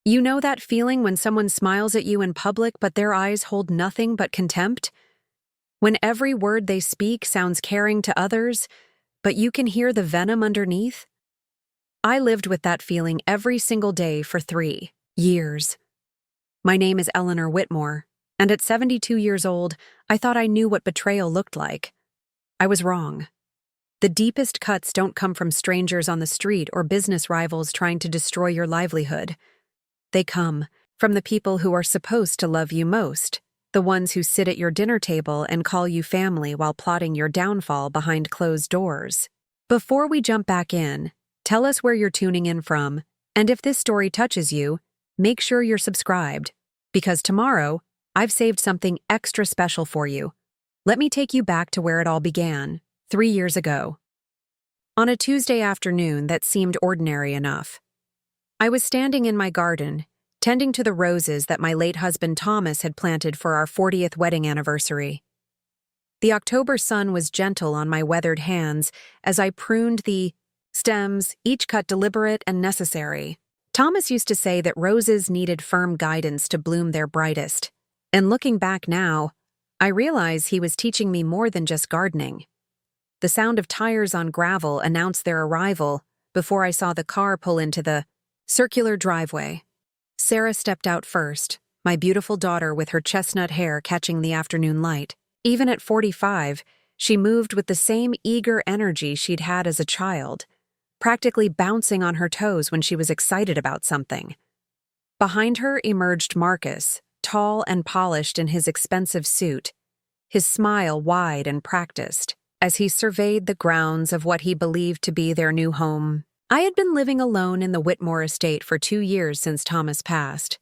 You know that feeling when someone smiles at you in public but their eyes hold nothing but contempt? When every word they speak sounds caring to others, but you can hear the venom underneath? I lived with that feeling every single day for 3 years. My name is Eleanor Whitmore, and at 72 years old, I thought I knew what betrayal looked like. I was wrong. The deepest cuts don't come from strangers on the street or business rivals trying to destroy your livelihood. They come from the people who are supposed to love you most, the ones who sit at your dinner table and call you family while plotting your downfall behind closed doors. Before we jump back in, tell us where you're tuning in from, and if this story touches you, make sure you're subscribed, because tomorrow, I've saved something extra special for you. Let me take you back to where it all began, 3 years ago. On a Tuesday afternoon that seemed ordinary enough, I was standing in my garden, tending to the roses that my late husband Thomas had planted for our 40th wedding anniversary. The October sun was gentle on my weathered hands as I pruned the stems, each cut deliberate and necessary. Thomas used to say that roses needed firm guidance to bloom their brightest, and looking back now, I realize he was teaching me more than just gardening. The sound of tires on gravel announced their arrival before I saw the car pull into the circular driveway. Sarah stepped out first, my beautiful daughter with her chestnut hair catching the afternoon light. Even at 45, she moved with the same eager energy she'd had as a child, practically bouncing on her toes when she was excited about something. Behind her emerged Marcus, tall and polished in his expensive suit, his smile wide and practiced, as he surveyed the grounds of what he believed to be their new home. I had been living alone in the Whitmore estate for 2 years since Thomas passed,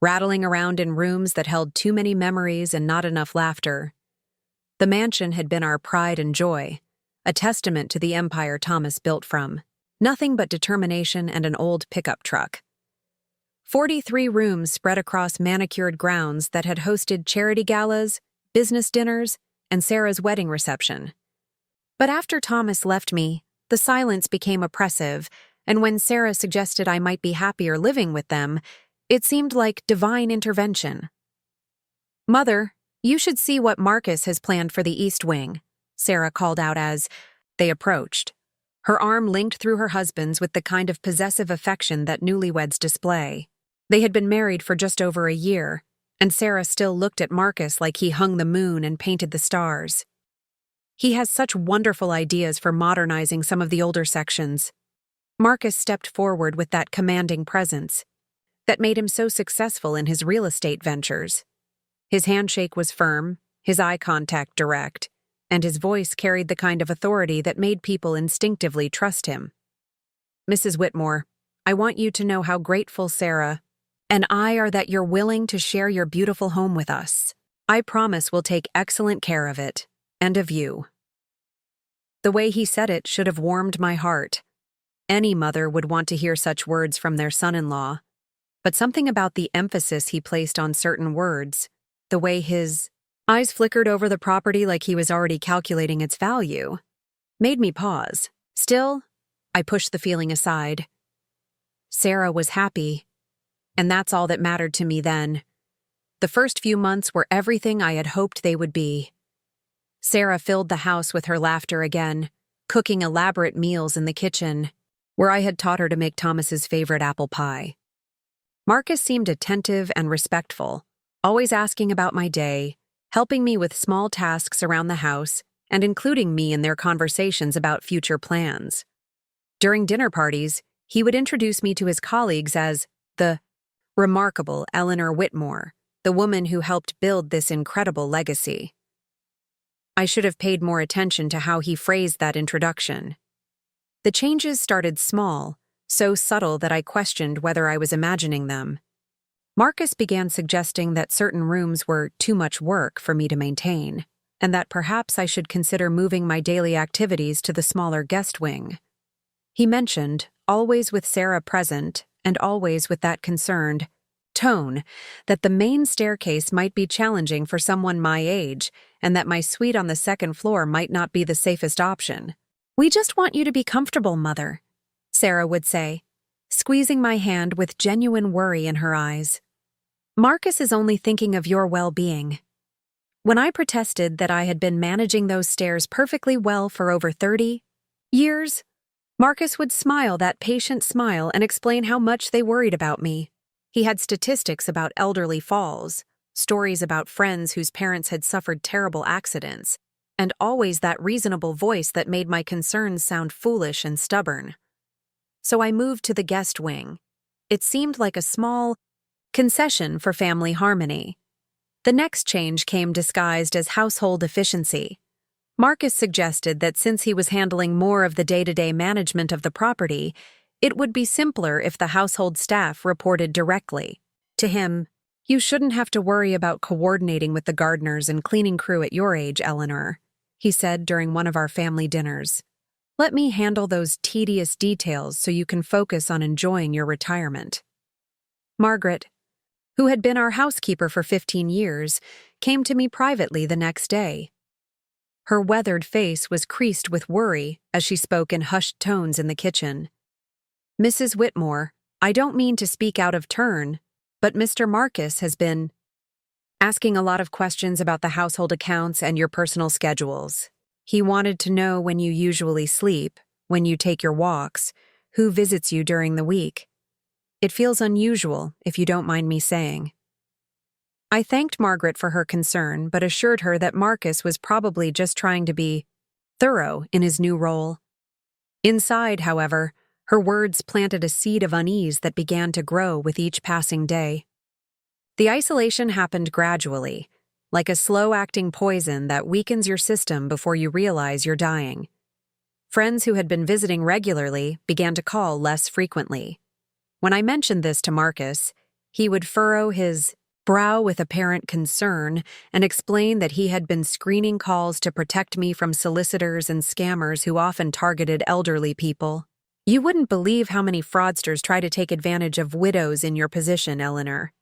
rattling around in rooms that held too many memories and not enough laughter. The mansion had been our pride and joy, a testament to the empire Thomas built from. Nothing but determination and an old pickup truck. 43 rooms spread across manicured grounds that had hosted charity galas, business dinners, and Sarah's wedding reception. But after Thomas left me, the silence became oppressive, and when Sarah suggested I might be happier living with them, it seemed like divine intervention. "Mother, you should see what Marcus has planned for the East Wing," Sarah called out as they approached. Her arm linked through her husband's with the kind of possessive affection that newlyweds display. They had been married for just over a year, and Sarah still looked at Marcus like he hung the moon and painted the stars. "He has such wonderful ideas for modernizing some of the older sections." Marcus stepped forward with that commanding presence that made him so successful in his real estate ventures. His handshake was firm, his eye contact direct, and his voice carried the kind of authority that made people instinctively trust him. "Mrs. Whitmore, I want you to know how grateful Sarah and I are that you're willing to share your beautiful home with us. I promise we'll take excellent care of it, and of you." The way he said it should have warmed my heart. Any mother would want to hear such words from their son-in-law, but something about the emphasis he placed on certain words, the way his eyes flickered over the property like he was already calculating its value, made me pause. Still, I pushed the feeling aside. Sarah was happy, and that's all that mattered to me then. The first few months were everything I had hoped they would be. Sarah filled the house with her laughter again, cooking elaborate meals in the kitchen, where I had taught her to make Thomas's favorite apple pie. Marcus seemed attentive and respectful, always asking about my day, helping me with small tasks around the house, and including me in their conversations about future plans. During dinner parties, he would introduce me to his colleagues as the remarkable Eleanor Whitmore, the woman who helped build this incredible legacy. I should have paid more attention to how he phrased that introduction. The changes started small, so subtle that I questioned whether I was imagining them. Marcus began suggesting that certain rooms were too much work for me to maintain, and that perhaps I should consider moving my daily activities to the smaller guest wing. He mentioned, always with Sarah present, and always with that concerned tone, that the main staircase might be challenging for someone my age, and that my suite on the second floor might not be the safest option. "We just want you to be comfortable, Mother," Sarah would say, squeezing my hand with genuine worry in her eyes. Marcus is only thinking of your well-being. When I protested that I had been managing those stairs perfectly well for over 30 years, Marcus would smile that patient smile and explain how much they worried about me. He had statistics about elderly falls, stories about friends whose parents had suffered terrible accidents, and always that reasonable voice that made my concerns sound foolish and stubborn. So I moved to the guest wing. It seemed like a small concession for family harmony. The next change came disguised as household efficiency. Marcus suggested that since he was handling more of the day-to-day management of the property, it would be simpler if the household staff reported directly to him. You shouldn't have to worry about coordinating with the gardeners and cleaning crew at your age, Eleanor, he said during one of our family dinners. Let me handle those tedious details so you can focus on enjoying your retirement. Margaret, who had been our housekeeper for 15 years, came to me privately the next day. Her weathered face was creased with worry as she spoke in hushed tones in the kitchen. Mrs. Whitmore, I don't mean to speak out of turn, but Mr. Marcus has been asking a lot of questions about the household accounts and your personal schedules. He wanted to know when you usually sleep, when you take your walks, who visits you during the week. It feels unusual, if you don't mind me saying. I thanked Margaret for her concern, but assured her that Marcus was probably just trying to be thorough in his new role. Inside, however, her words planted a seed of unease that began to grow with each passing day. The isolation happened gradually, like a slow-acting poison that weakens your system before you realize you're dying. Friends who had been visiting regularly began to call less frequently. When I mentioned this to Marcus, he would furrow his brow with apparent concern and explain that he had been screening calls to protect me from solicitors and scammers who often targeted elderly people. You wouldn't believe how many fraudsters try to take advantage of widows in your position, Eleanor.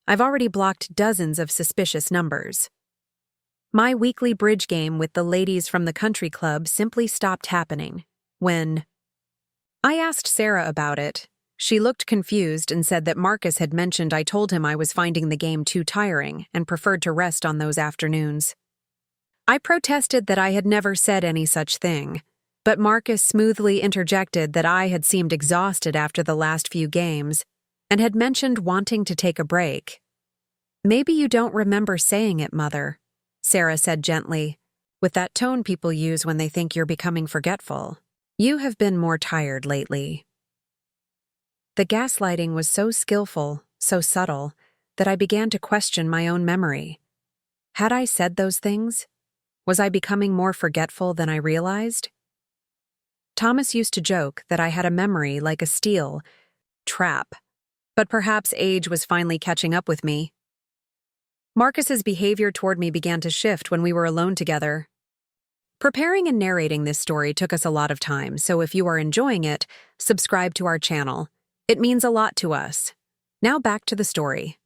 I've already blocked dozens of suspicious numbers. My weekly bridge game with the ladies from the country club simply stopped happening when I asked Sarah about it. She looked confused and said that Marcus had mentioned I told him I was finding the game too tiring and preferred to rest on those afternoons. I protested that I had never said any such thing, but Marcus smoothly interjected that I had seemed exhausted after the last few games and had mentioned wanting to take a break. Maybe you don't remember saying it, Mother, Sarah said gently, with that tone people use when they think you're becoming forgetful. You have been more tired lately. The gaslighting was so skillful, so subtle, that I began to question my own memory. Had I said those things? Was I becoming more forgetful than I realized? Thomas used to joke that I had a memory like a steel trap, but perhaps age was finally catching up with me. Marcus's behavior toward me began to shift when we were alone together. Preparing and narrating this story took us a lot of time, so if you are enjoying it, subscribe to our channel. It means a lot to us. Now back to the story.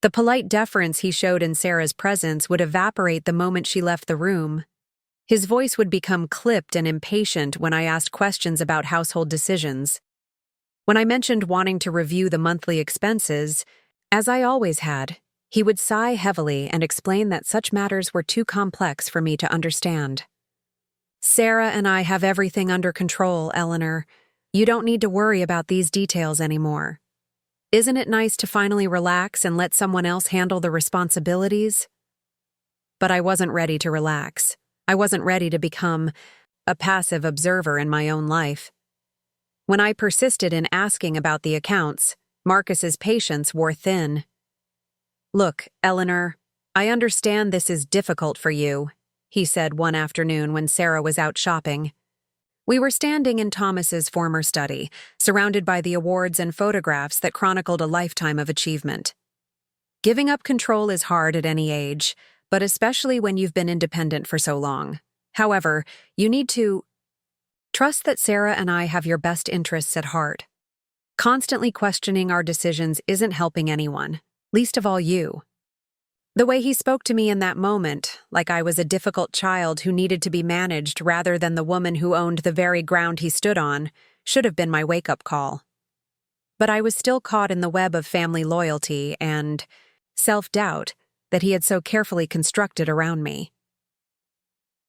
The polite deference he showed in Sarah's presence would evaporate the moment she left the room. His voice would become clipped and impatient when I asked questions about household decisions. When I mentioned wanting to review the monthly expenses, as I always had, he would sigh heavily and explain that such matters were too complex for me to understand. Sarah and I have everything under control, Eleanor. You don't need to worry about these details anymore. Isn't it nice to finally relax and let someone else handle the responsibilities? But I wasn't ready to relax. I wasn't ready to become a passive observer in my own life. When I persisted in asking about the accounts, Marcus's patience wore thin. Look, Eleanor, I understand this is difficult for you, he said one afternoon when Sarah was out shopping. We were standing in Thomas's former study, surrounded by the awards and photographs that chronicled a lifetime of achievement. Giving up control is hard at any age, but especially when you've been independent for so long. However, you need to trust that Sarah and I have your best interests at heart. Constantly questioning our decisions isn't helping anyone, least of all you. The way he spoke to me in that moment, like I was a difficult child who needed to be managed rather than the woman who owned the very ground he stood on, should have been my wake-up call. but I was still caught in the web of family loyalty and self-doubt that he had so carefully constructed around me.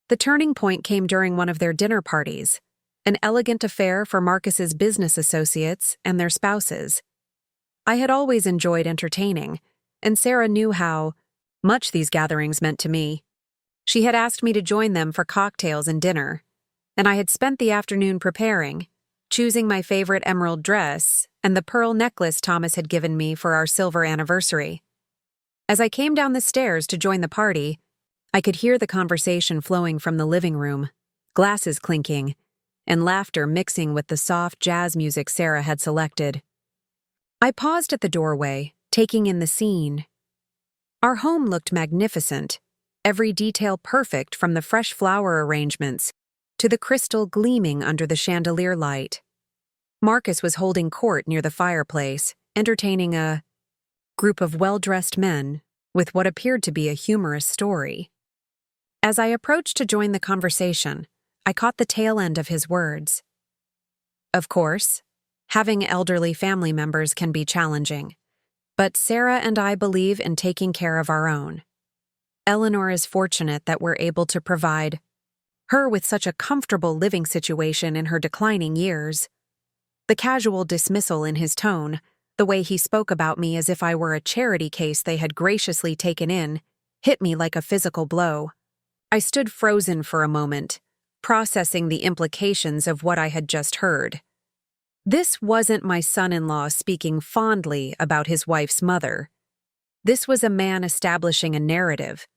The turning point came during one of their dinner parties, an elegant affair for Marcus's business associates and their spouses. I had always enjoyed entertaining, and Sarah knew how much these gatherings meant to me. She had asked me to join them for cocktails and dinner, and I had spent the afternoon preparing, choosing my favorite emerald dress and the pearl necklace Thomas had given me for our silver anniversary. As I came down the stairs to join the party, I could hear the conversation flowing from the living room, glasses clinking, and laughter mixing with the soft jazz music Sarah had selected. I paused at the doorway, taking in the scene. Our home looked magnificent, every detail perfect from the fresh flower arrangements to the crystal gleaming under the chandelier light. Marcus was holding court near the fireplace, entertaining a group of well-dressed men with what appeared to be a humorous story. As I approached to join the conversation, I caught the tail end of his words. Of course, having elderly family members can be challenging, but Sarah and I believe in taking care of our own. Eleanor is fortunate that we're able to provide her with such a comfortable living situation in her declining years. The casual dismissal in his tone, the way he spoke about me as if I were a charity case they had graciously taken in, hit me like a physical blow. I stood frozen for a moment, processing the implications of what I had just heard. This wasn't my son-in-law speaking fondly about his wife's mother. This was a man establishing a narrative,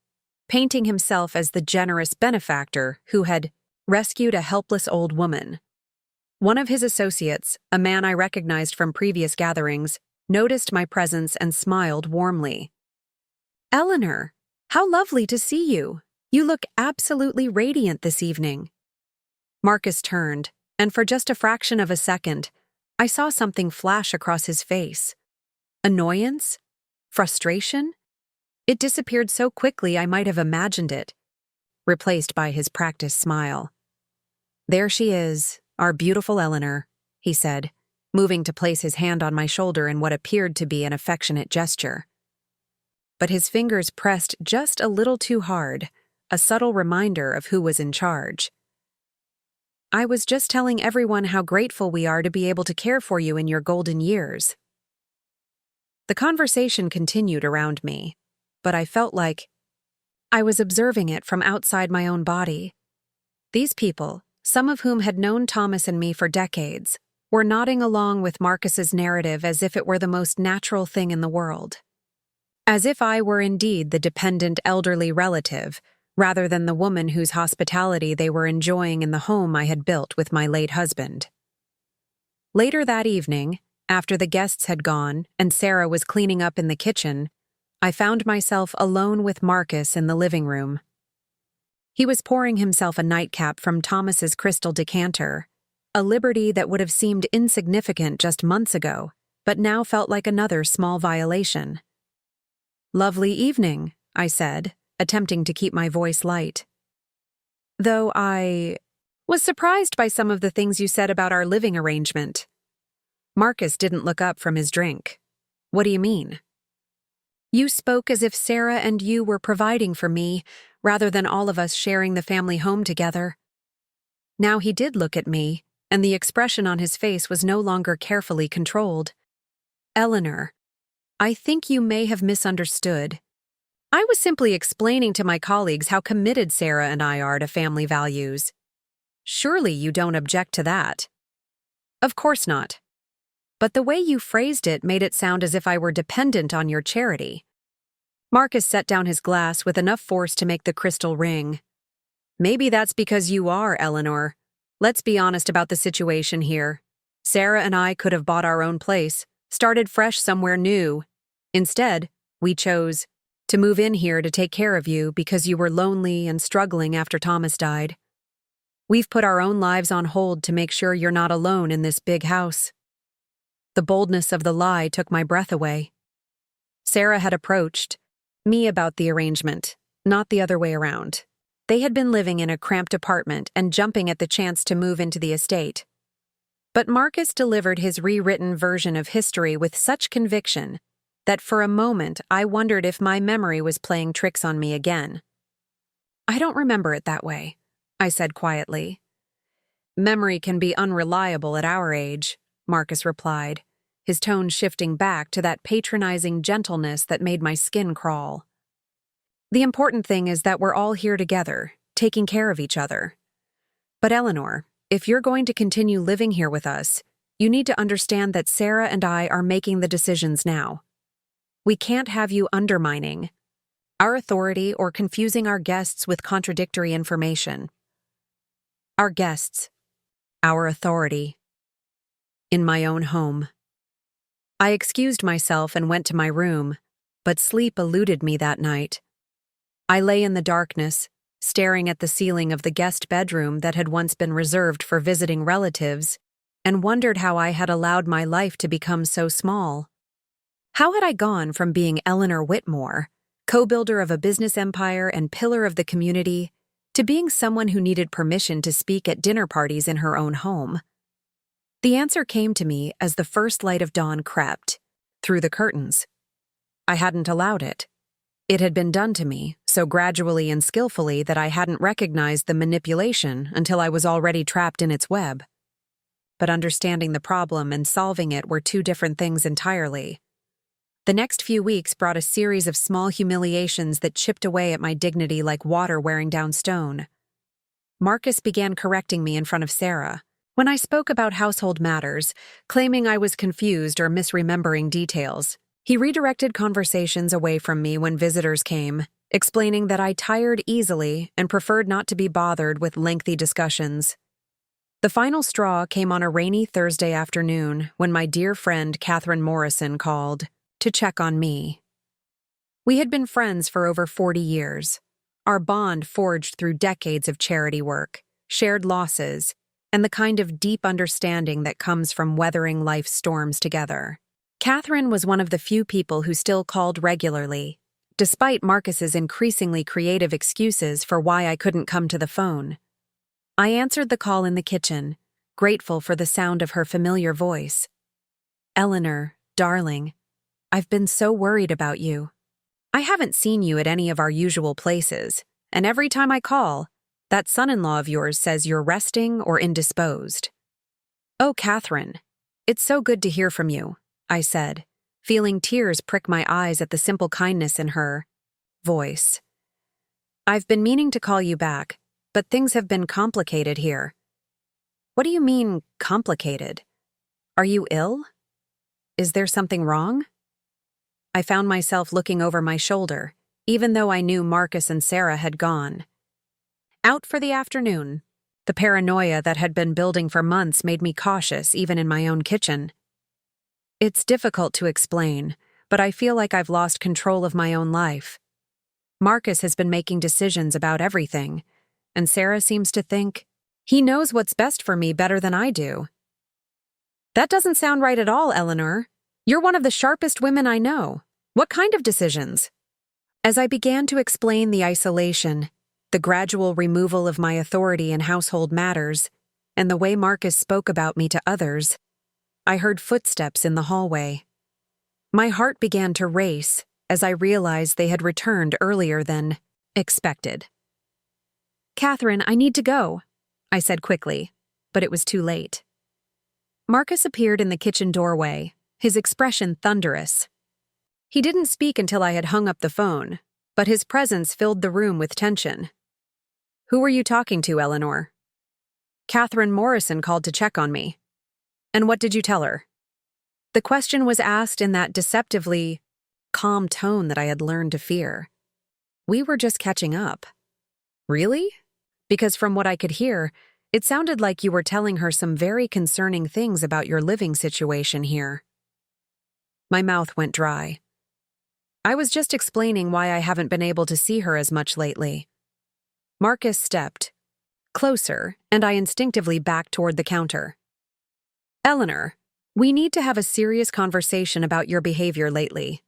painting himself as the generous benefactor who had rescued a helpless old woman. One of his associates, a man I recognized from previous gatherings, noticed my presence and smiled warmly. "Eleanor, how lovely to see you. You look absolutely radiant this evening." Marcus turned, and for just a fraction of a second, I saw something flash across his face. Annoyance? Frustration? It disappeared so quickly I might have imagined it, replaced by his practiced smile. "There she is, our beautiful Eleanor," he said, moving to place his hand on my shoulder in what appeared to be an affectionate gesture. But his fingers pressed just a little too hard, a subtle reminder of who was in charge. "I was just telling everyone how grateful we are to be able to care for you in your golden years." The conversation continued around me, but I felt like I was observing it from outside my own body. These people, some of whom had known Thomas and me for decades, were nodding along with Marcus's narrative as if it were the most natural thing in the world. As if I were indeed the dependent elderly relative, rather than the woman whose hospitality they were enjoying in the home I had built with my late husband. Later that evening, after the guests had gone and Sarah was cleaning up in the kitchen, I found myself alone with Marcus in the living room. He was pouring himself a nightcap from Thomas's crystal decanter, a liberty that would have seemed insignificant just months ago, but now felt like another small violation. "Lovely evening," I said, attempting to keep my voice light. "Though I was surprised by some of the things you said about our living arrangement." Marcus didn't look up from his drink. "What do you mean?" "You spoke as if Sarah and you were providing for me, rather than all of us sharing the family home together." Now he did look at me, and the expression on his face was no longer carefully controlled. "Eleanor, I think you may have misunderstood. I was simply explaining to my colleagues how committed Sarah and I are to family values. Surely you don't object to that." "Of course not. But the way you phrased it made it sound as if I were dependent on your charity." Marcus set down his glass with enough force to make the crystal ring. "Maybe that's because you are, Eleanor. Let's be honest about the situation here. Sarah and I could have bought our own place, started fresh somewhere new. Instead, we chose to move in here to take care of you because you were lonely and struggling after Thomas died. We've put our own lives on hold to make sure you're not alone in this big house." The boldness of the lie took my breath away. Sarah had approached me about the arrangement, not the other way around. They had been living in a cramped apartment and jumping at the chance to move into the estate. But Marcus delivered his rewritten version of history with such conviction that for a moment I wondered if my memory was playing tricks on me again. "I don't remember it that way," I said quietly. "Memory can be unreliable at our age," Marcus replied, his tone shifting back to that patronizing gentleness that made my skin crawl. "The important thing is that we're all here together, taking care of each other. But Eleanor, if you're going to continue living here with us, you need to understand that Sarah and I are making the decisions now. We can't have you undermining our authority or confusing our guests with contradictory information. Our guests, our authority. In my own home." I excused myself and went to my room, but sleep eluded me that night. I lay in the darkness, staring at the ceiling of the guest bedroom that had once been reserved for visiting relatives, and wondered how I had allowed my life to become so small. How had I gone from being Eleanor Whitmore, co-builder of a business empire and pillar of the community, to being someone who needed permission to speak at dinner parties in her own home? The answer came to me as the first light of dawn crept through the curtains. I hadn't allowed it. It had been done to me, so gradually and skillfully that I hadn't recognized the manipulation until I was already trapped in its web. But understanding the problem and solving it were two different things entirely. The next few weeks brought a series of small humiliations that chipped away at my dignity like water wearing down stone. Marcus began correcting me in front of Sarah when I spoke about household matters, claiming I was confused or misremembering details. He redirected conversations away from me when visitors came, explaining that I tired easily and preferred not to be bothered with lengthy discussions. The final straw came on a rainy Thursday afternoon when my dear friend Catherine Morrison called to check on me. We had been friends for over 40 years, our bond forged through decades of charity work, shared losses, and the kind of deep understanding that comes from weathering life's storms together. Catherine was one of the few people who still called regularly, despite Marcus's increasingly creative excuses for why I couldn't come to the phone. I answered the call in the kitchen, grateful for the sound of her familiar voice. "Eleanor, darling, I've been so worried about you. I haven't seen you at any of our usual places, and every time I call, that son-in-law of yours says you're resting or indisposed." "Oh, Catherine, it's so good to hear from you," I said, feeling tears prick my eyes at the simple kindness in her voice. "I've been meaning to call you back, but things have been complicated here." "What do you mean, complicated? Are you ill? Is there something wrong?" I found myself looking over my shoulder, even though I knew Marcus and Sarah had gone out for the afternoon. The paranoia that had been building for months made me cautious even in my own kitchen. It's difficult to explain, but I feel like I've lost control of my own life. Marcus has been making decisions about everything, and Sarah seems to think he knows what's best for me better than I do. "That doesn't sound right at all, Eleanor. You're one of the sharpest women I know. What kind of decisions?" As I began to explain the isolation, the gradual removal of my authority in household matters, and the way Marcus spoke about me to others, I heard footsteps in the hallway. My heart began to race as I realized they had returned earlier than expected. "Catherine, I need to go," I said quickly, but it was too late. Marcus appeared in the kitchen doorway, his expression thunderous. He didn't speak until I had hung up the phone, but his presence filled the room with tension. "Who were you talking to, Eleanor?" "Catherine Morrison called to check on me." "And what did you tell her?" The question was asked in that deceptively calm tone that I had learned to fear. "We were just catching up." "Really?" Because from what I could hear, it sounded like you were telling her some very concerning things about your living situation here. My mouth went dry. I was just explaining why I haven't been able to see her as much lately. Marcus stepped closer, and I instinctively backed toward the counter. "Eleanor, we need to have a serious conversation about your behavior lately.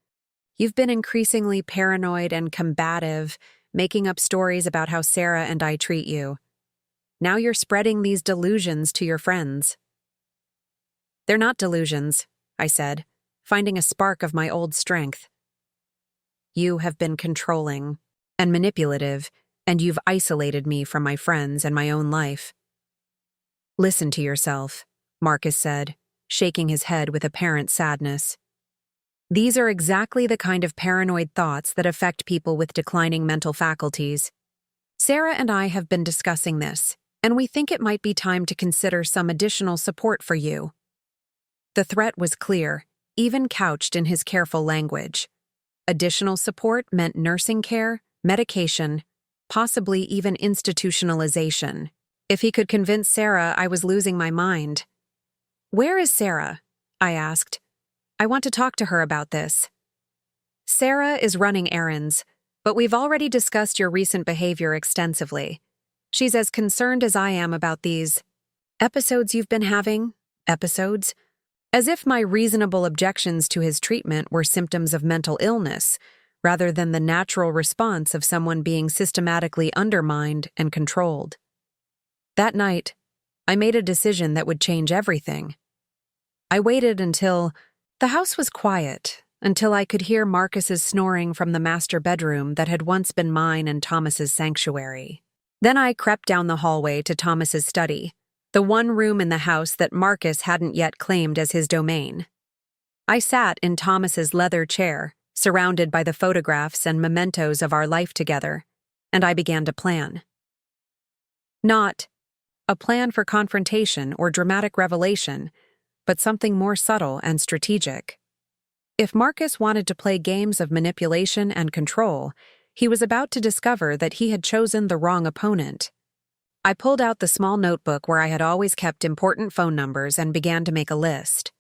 You've been increasingly paranoid and combative, making up stories about how Sarah and I treat you. Now you're spreading these delusions to your friends." They're not delusions, I said, finding a spark of my old strength. You have been controlling and manipulative, and you've isolated me from my friends and my own life. Listen to yourself, Marcus said, shaking his head with apparent sadness. These are exactly the kind of paranoid thoughts that affect people with declining mental faculties. Sarah and I have been discussing this, and we think it might be time to consider some additional support for you. The threat was clear, even couched in his careful language. Additional support meant nursing care, medication, possibly even institutionalization. If he could convince Sarah I was losing my mind. "Where is Sarah?" I asked. "I want to talk to her about this." "Sarah is running errands, but we've already discussed your recent behavior extensively. She's as concerned as I am about these episodes you've been having. Episodes? As if my reasonable objections to his treatment were symptoms of mental illness, rather than the natural response of someone being systematically undermined and controlled. That night, I made a decision that would change everything. I waited until the house was quiet, until I could hear Marcus's snoring from the master bedroom that had once been mine and Thomas's sanctuary. Then I crept down the hallway to Thomas's study, the one room in the house that Marcus hadn't yet claimed as his domain. I sat in Thomas's leather chair, surrounded by the photographs and mementos of our life together, and I began to plan. Not a plan for confrontation or dramatic revelation, but something more subtle and strategic. If Marcus wanted to play games of manipulation and control, he was about to discover that he had chosen the wrong opponent. I pulled out the small notebook where I had always kept important phone numbers and began to make a list.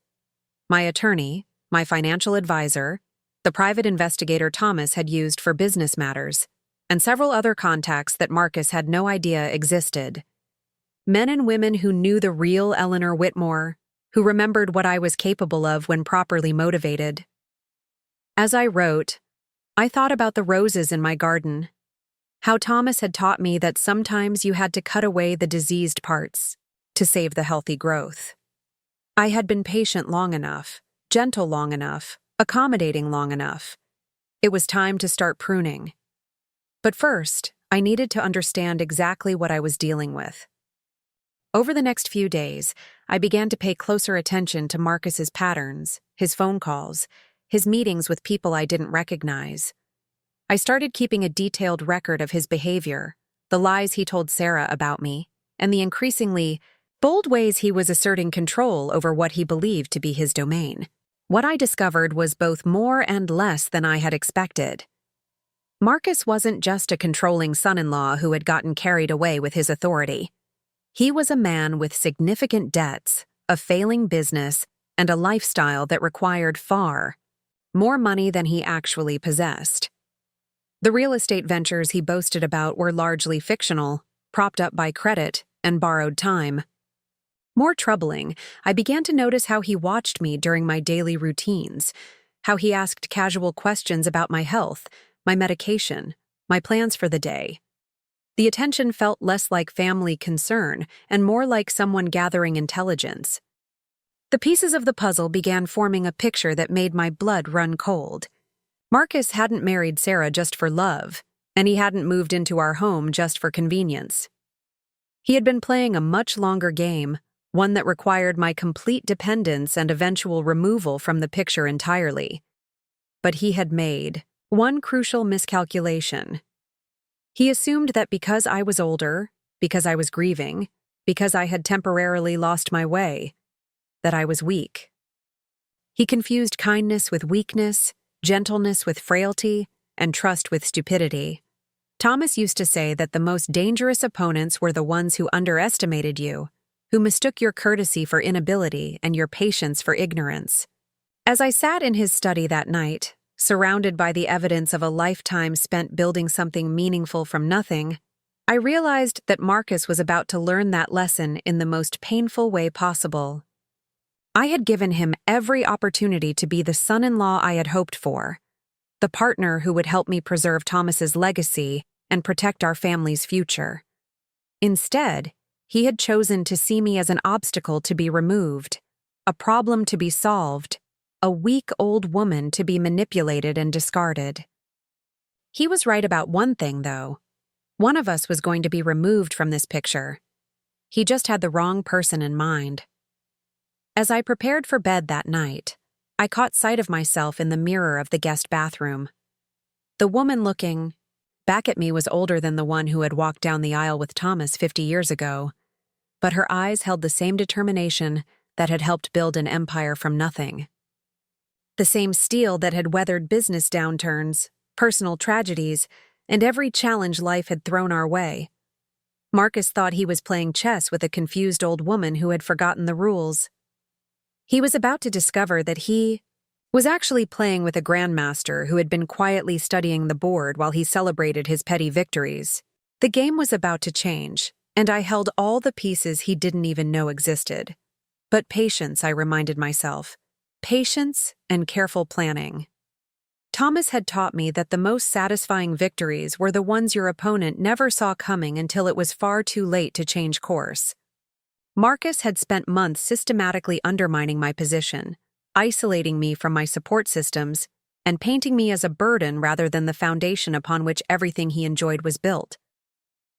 My attorney, my financial advisor, the private investigator Thomas had used for business matters, and several other contacts that Marcus had no idea existed. Men and women who knew the real Eleanor Whitmore, who remembered what I was capable of when properly motivated. As I wrote, I thought about the roses in my garden, how Thomas had taught me that sometimes you had to cut away the diseased parts to save the healthy growth. I had been patient long enough, gentle long enough, accommodating long enough. It was time to start pruning. But first, I needed to understand exactly what I was dealing with. Over the next few days, I began to pay closer attention to Marcus's patterns, his phone calls, his meetings with people I didn't recognize. I started keeping a detailed record of his behavior, the lies he told Sarah about me, and the increasingly bold ways he was asserting control over what he believed to be his domain. What I discovered was both more and less than I had expected. Marcus wasn't just a controlling son-in-law who had gotten carried away with his authority. He was a man with significant debts, a failing business, and a lifestyle that required far more money than he actually possessed. The real estate ventures he boasted about were largely fictional, propped up by credit and borrowed time. More troubling, I began to notice how he watched me during my daily routines, how he asked casual questions about my health, my medication, my plans for the day. The attention felt less like family concern and more like someone gathering intelligence. The pieces of the puzzle began forming a picture that made my blood run cold. Marcus hadn't married Sarah just for love, and he hadn't moved into our home just for convenience. He had been playing a much longer game, one that required my complete dependence and eventual removal from the picture entirely. But he had made one crucial miscalculation. He assumed that because I was older, because I was grieving, because I had temporarily lost my way, that I was weak. He confused kindness with weakness, gentleness with frailty, and trust with stupidity. Thomas used to say that the most dangerous opponents were the ones who underestimated you, who mistook your courtesy for inability and your patience for ignorance. As I sat in his study that night, surrounded by the evidence of a lifetime spent building something meaningful from nothing, I realized that Marcus was about to learn that lesson in the most painful way possible. I had given him every opportunity to be the son-in-law I had hoped for, the partner who would help me preserve Thomas's legacy and protect our family's future. Instead, he had chosen to see me as an obstacle to be removed, a problem to be solved, a weak old woman to be manipulated and discarded. He was right about one thing, though. One of us was going to be removed from this picture. He just had the wrong person in mind. As I prepared for bed that night, I caught sight of myself in the mirror of the guest bathroom. The woman looking back at me was older than the one who had walked down the aisle with Thomas 50 years ago, but her eyes held the same determination that had helped build an empire from nothing. The same steel that had weathered business downturns, personal tragedies, and every challenge life had thrown our way. Marcus thought he was playing chess with a confused old woman who had forgotten the rules. He was about to discover that he was actually playing with a grandmaster who had been quietly studying the board while he celebrated his petty victories. The game was about to change, and I held all the pieces he didn't even know existed. But patience, I reminded myself. Patience and careful planning. Thomas had taught me that the most satisfying victories were the ones your opponent never saw coming until it was far too late to change course. Marcus had spent months systematically undermining my position, isolating me from my support systems, and painting me as a burden rather than the foundation upon which everything he enjoyed was built.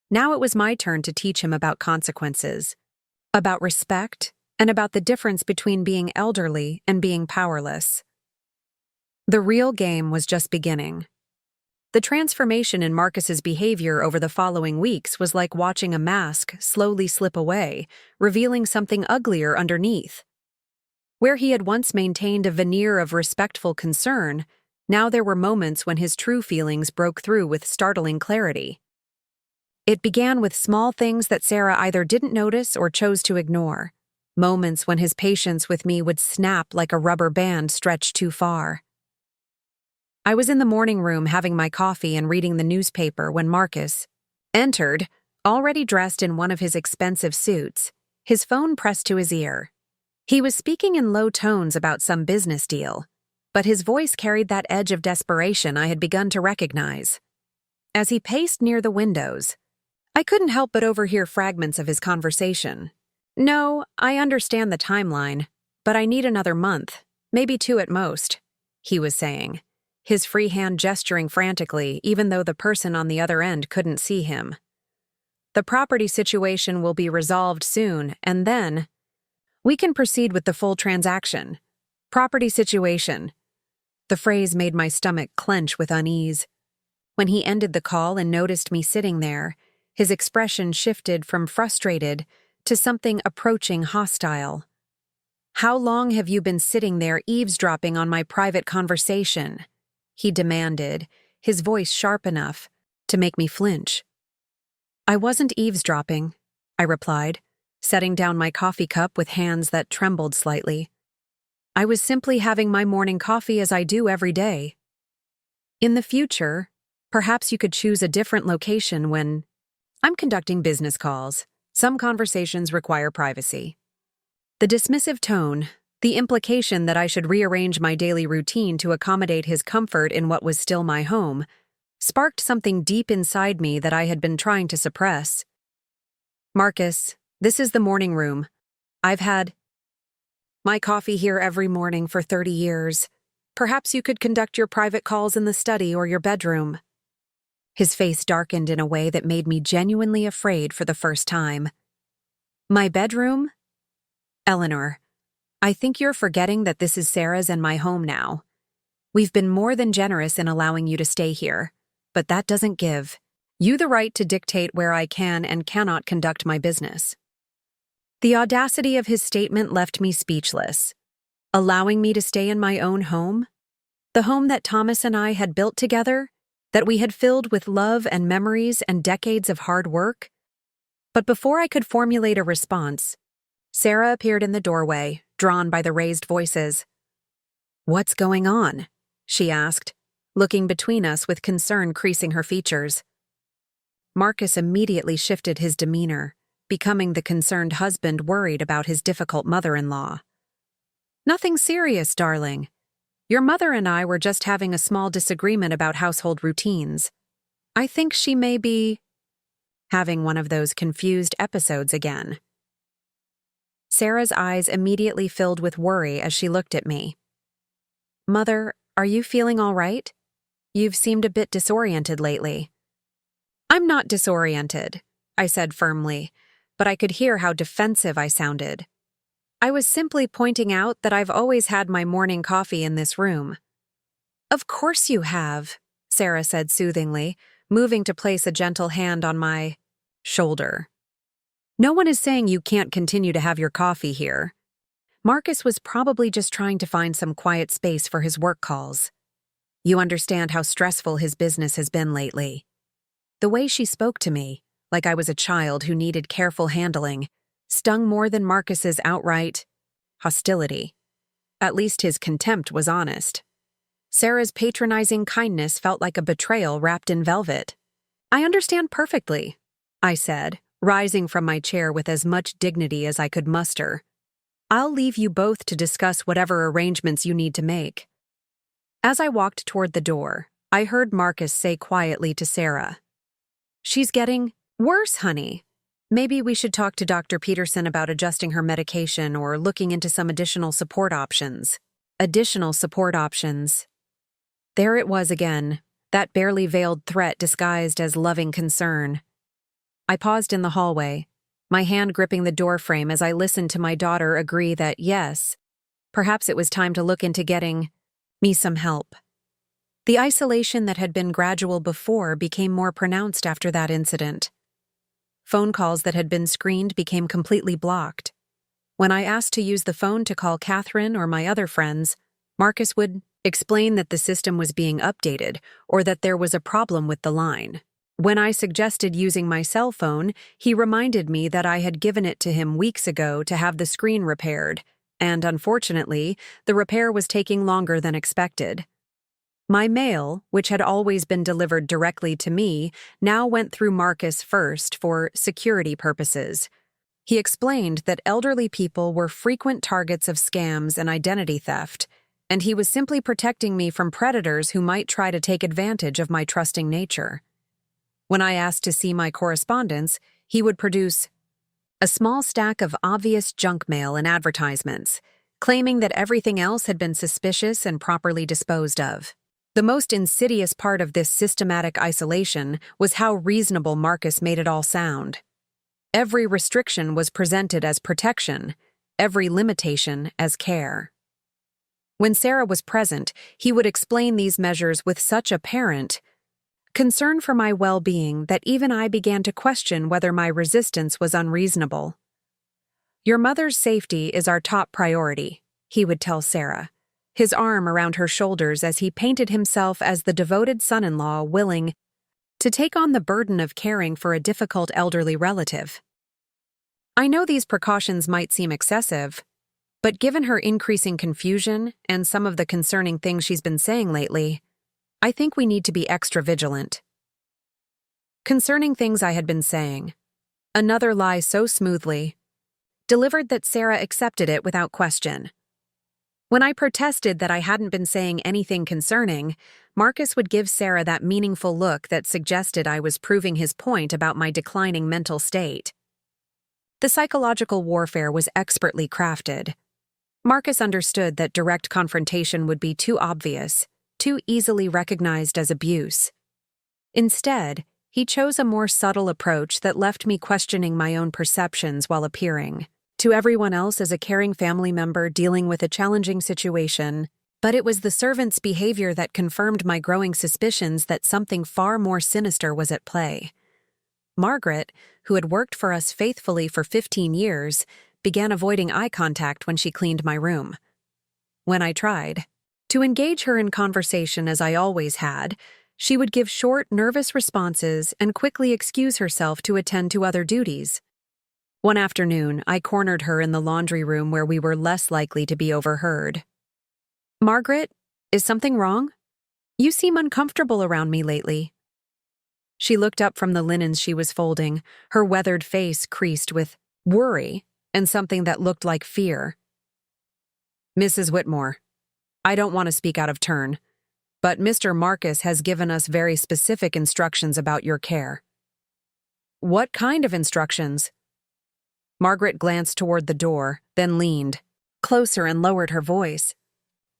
Now it was my turn to teach him about consequences, about respect, and about the difference between being elderly and being powerless. The real game was just beginning. The transformation in Marcus's behavior over the following weeks was like watching a mask slowly slip away, revealing something uglier underneath. Where he had once maintained a veneer of respectful concern, now there were moments when his true feelings broke through with startling clarity. It began with small things that Sarah either didn't notice or chose to ignore, moments when his patience with me would snap like a rubber band stretched too far. I was in the morning room having my coffee and reading the newspaper when Marcus entered, already dressed in one of his expensive suits, his phone pressed to his ear. He was speaking in low tones about some business deal, but his voice carried that edge of desperation I had begun to recognize. As he paced near the windows, I couldn't help but overhear fragments of his conversation. "No, I understand the timeline, but I need another month, maybe 2 at most," he was saying, his free hand gesturing frantically even though the person on the other end couldn't see him. "The property situation will be resolved soon, and then we can proceed with the full transaction. Property situation." The phrase made my stomach clench with unease. When he ended the call and noticed me sitting there, his expression shifted from frustrated to something approaching hostile. "How long have you been sitting there eavesdropping on my private conversation?" he demanded, his voice sharp enough to make me flinch. "I wasn't eavesdropping," I replied, setting down my coffee cup with hands that trembled slightly. "I was simply having my morning coffee as I do every day. In the future, perhaps you could choose a different location when I'm conducting business calls. Some conversations require privacy." The dismissive tone, the implication that I should rearrange my daily routine to accommodate his comfort in what was still my home, sparked something deep inside me that I had been trying to suppress. "Marcus, this is the morning room. I've had my coffee here every morning for 30 years. Perhaps you could conduct your private calls in the study or your bedroom." His face darkened in a way that made me genuinely afraid for the first time. "My bedroom? Eleanor, I think you're forgetting that this is Sarah's and my home now. We've been more than generous in allowing you to stay here, but that doesn't give you the right to dictate where I can and cannot conduct my business." The audacity of his statement left me speechless. Allowing me to stay in my own home? The home that Thomas and I had built together? That we had filled with love and memories and decades of hard work? But before I could formulate a response, Sarah appeared in the doorway, drawn by the raised voices. "What's going on?" she asked, looking between us with concern creasing her features. Marcus immediately shifted his demeanor, becoming the concerned husband worried about his difficult mother-in-law. "Nothing serious, darling. Your mother and I were just having a small disagreement about household routines. I think she may be having one of those confused episodes again." Sarah's eyes immediately filled with worry as she looked at me. "Mother, are you feeling all right? You've seemed a bit disoriented lately." "I'm not disoriented," I said firmly, but I could hear how defensive I sounded. "I was simply pointing out that I've always had my morning coffee in this room." "Of course you have," Sarah said soothingly, moving to place a gentle hand on my shoulder. "No one is saying you can't continue to have your coffee here." Marcus was probably just trying to find some quiet space for his work calls. You understand how stressful his business has been lately. The way she spoke to me, like I was a child who needed careful handling, stung more than Marcus's outright hostility. At least his contempt was honest. Sarah's patronizing kindness felt like a betrayal wrapped in velvet. "I understand perfectly," I said, rising from my chair with as much dignity as I could muster. "I'll leave you both to discuss whatever arrangements you need to make." As I walked toward the door, I heard Marcus say quietly to Sarah, "She's getting worse, honey. Maybe we should talk to Dr. Peterson about adjusting her medication or looking into some additional support options." Additional support options. There it was again, that barely veiled threat disguised as loving concern. I paused in the hallway, my hand gripping the doorframe as I listened to my daughter agree that yes, perhaps it was time to look into getting me some help. The isolation that had been gradual before became more pronounced after that incident. Phone calls that had been screened became completely blocked. When I asked to use the phone to call Catherine or my other friends, Marcus would explain that the system was being updated or that there was a problem with the line. When I suggested using my cell phone, he reminded me that I had given it to him weeks ago to have the screen repaired, and unfortunately, the repair was taking longer than expected. My mail, which had always been delivered directly to me, now went through Marcus first for security purposes. He explained that elderly people were frequent targets of scams and identity theft, and he was simply protecting me from predators who might try to take advantage of my trusting nature. When I asked to see my correspondence, he would produce a small stack of obvious junk mail and advertisements, claiming that everything else had been suspicious and properly disposed of. The most insidious part of this systematic isolation was how reasonable Marcus made it all sound. Every restriction was presented as protection, every limitation as care. When Sarah was present, he would explain these measures with such apparent concern for my well-being that even I began to question whether my resistance was unreasonable. "Your mother's safety is our top priority," he would tell Sarah, his arm around her shoulders as he painted himself as the devoted son-in-law willing to take on the burden of caring for a difficult elderly relative. I know these precautions might seem excessive, but given her increasing confusion and some of the concerning things she's been saying lately, I think we need to be extra vigilant. Concerning things I had been saying, another lie so smoothly delivered that Sarah accepted it without question. When I protested that I hadn't been saying anything concerning, Marcus would give Sarah that meaningful look that suggested I was proving his point about my declining mental state. The psychological warfare was expertly crafted. Marcus understood that direct confrontation would be too obvious, too easily recognized as abuse. Instead, he chose a more subtle approach that left me questioning my own perceptions while appearing to everyone else as a caring family member dealing with a challenging situation, but it was the servant's behavior that confirmed my growing suspicions that something far more sinister was at play. Margaret, who had worked for us faithfully for 15 years, began avoiding eye contact when she cleaned my room. When I tried to engage her in conversation as I always had, she would give short, nervous responses and quickly excuse herself to attend to other duties. One afternoon, I cornered her in the laundry room where we were less likely to be overheard. "Margaret, is something wrong? You seem uncomfortable around me lately." She looked up from the linens she was folding, her weathered face creased with worry and something that looked like fear. "Mrs. Whitmore, I don't want to speak out of turn, but Mr. Marcus has given us very specific instructions about your care." "What kind of instructions?" Margaret glanced toward the door, then leaned closer and lowered her voice.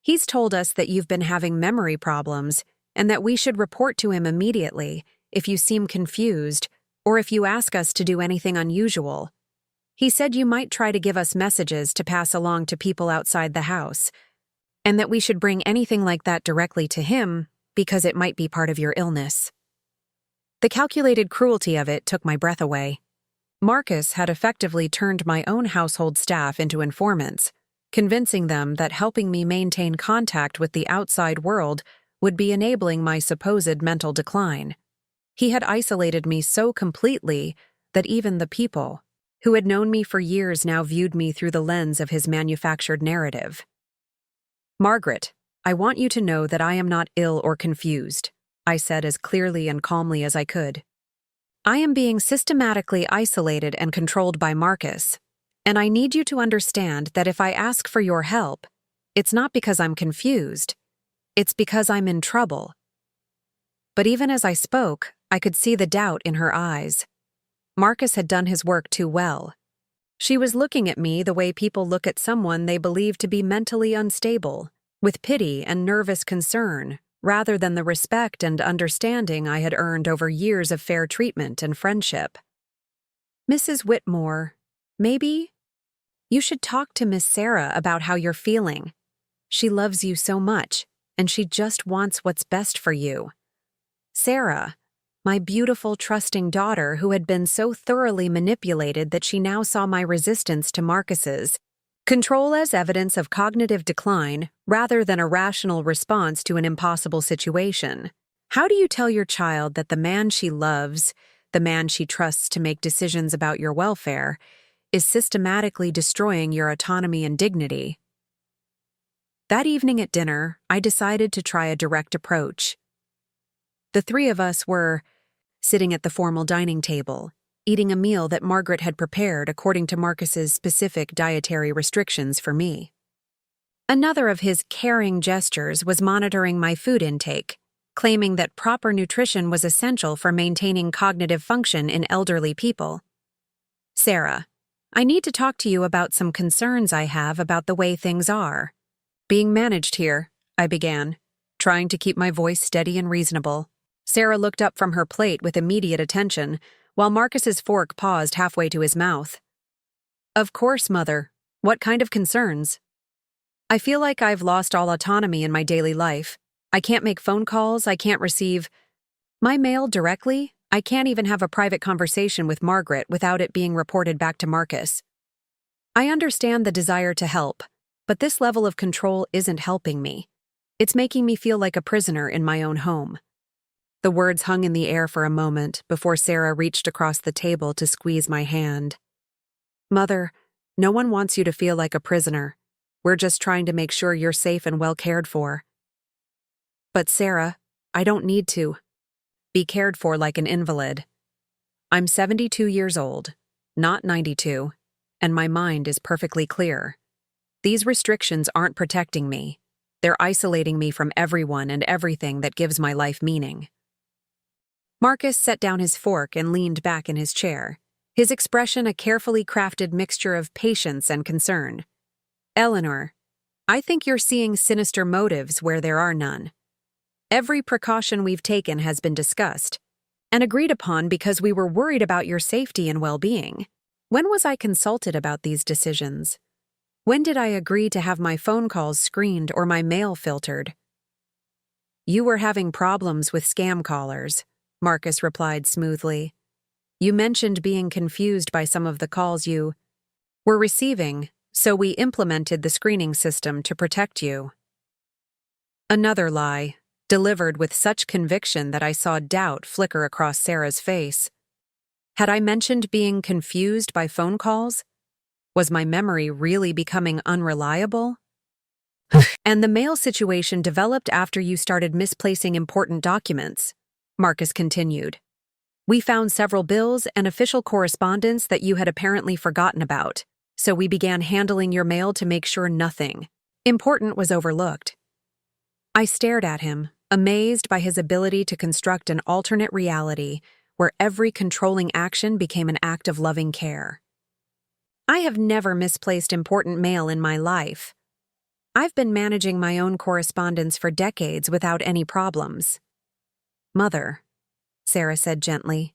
He's told us that you've been having memory problems and that we should report to him immediately if you seem confused or if you ask us to do anything unusual. He said you might try to give us messages to pass along to people outside the house, and that we should bring anything like that directly to him because it might be part of your illness. The calculated cruelty of it took my breath away. Marcus had effectively turned my own household staff into informants, convincing them that helping me maintain contact with the outside world would be enabling my supposed mental decline. He had isolated me so completely that even the people who had known me for years now viewed me through the lens of his manufactured narrative. Margaret, I want you to know that I am not ill or confused, I said as clearly and calmly as I could. I am being systematically isolated and controlled by Marcus, and I need you to understand that if I ask for your help, it's not because I'm confused, it's because I'm in trouble. But even as I spoke, I could see the doubt in her eyes. Marcus had done his work too well. She was looking at me the way people look at someone they believe to be mentally unstable, with pity and nervous concern, rather than the respect and understanding I had earned over years of fair treatment and friendship. Mrs. Whitmore, maybe you should talk to Miss Sarah about how you're feeling. She loves you so much, and she just wants what's best for you. Sarah, my beautiful, trusting daughter who had been so thoroughly manipulated that she now saw my resistance to Marcus's control as evidence of cognitive decline rather than a rational response to an impossible situation. How do you tell your child that the man she loves, the man she trusts to make decisions about your welfare, is systematically destroying your autonomy and dignity? That evening at dinner, I decided to try a direct approach. The three of us were sitting at the formal dining table, eating a meal that Margaret had prepared according to Marcus's specific dietary restrictions for me. Another of his caring gestures was monitoring my food intake, claiming that proper nutrition was essential for maintaining cognitive function in elderly people. Sarah, I need to talk to you about some concerns I have about the way things are being managed here, I began, trying to keep my voice steady and reasonable. Sarah looked up from her plate with immediate attention, while Marcus's fork paused halfway to his mouth. Of course, Mother. What kind of concerns? I feel like I've lost all autonomy in my daily life. I can't make phone calls, I can't receive my mail directly, I can't even have a private conversation with Margaret without it being reported back to Marcus. I understand the desire to help, but this level of control isn't helping me. It's making me feel like a prisoner in my own home. The words hung in the air for a moment before Sarah reached across the table to squeeze my hand. Mother, no one wants you to feel like a prisoner. We're just trying to make sure you're safe and well cared for. But Sarah, I don't need to be cared for like an invalid. I'm 72 years old, not 92, and my mind is perfectly clear. These restrictions aren't protecting me. They're isolating me from everyone and everything that gives my life meaning. Marcus set down his fork and leaned back in his chair, his expression a carefully crafted mixture of patience and concern. Eleanor, I think you're seeing sinister motives where there are none. Every precaution we've taken has been discussed and agreed upon because we were worried about your safety and well-being. When was I consulted about these decisions? When did I agree to have my phone calls screened or my mail filtered? You were having problems with scam callers, Marcus replied smoothly. You mentioned being confused by some of the calls you were receiving, so we implemented the screening system to protect you. Another lie, delivered with such conviction that I saw doubt flicker across Sarah's face. Had I mentioned being confused by phone calls? Was my memory really becoming unreliable? And the mail situation developed after you started misplacing important documents, Marcus continued. We found several bills and official correspondence that you had apparently forgotten about, so we began handling your mail to make sure nothing important was overlooked. I stared at him, amazed by his ability to construct an alternate reality where every controlling action became an act of loving care. I have never misplaced important mail in my life. I've been managing my own correspondence for decades without any problems. Mother, Sarah said gently,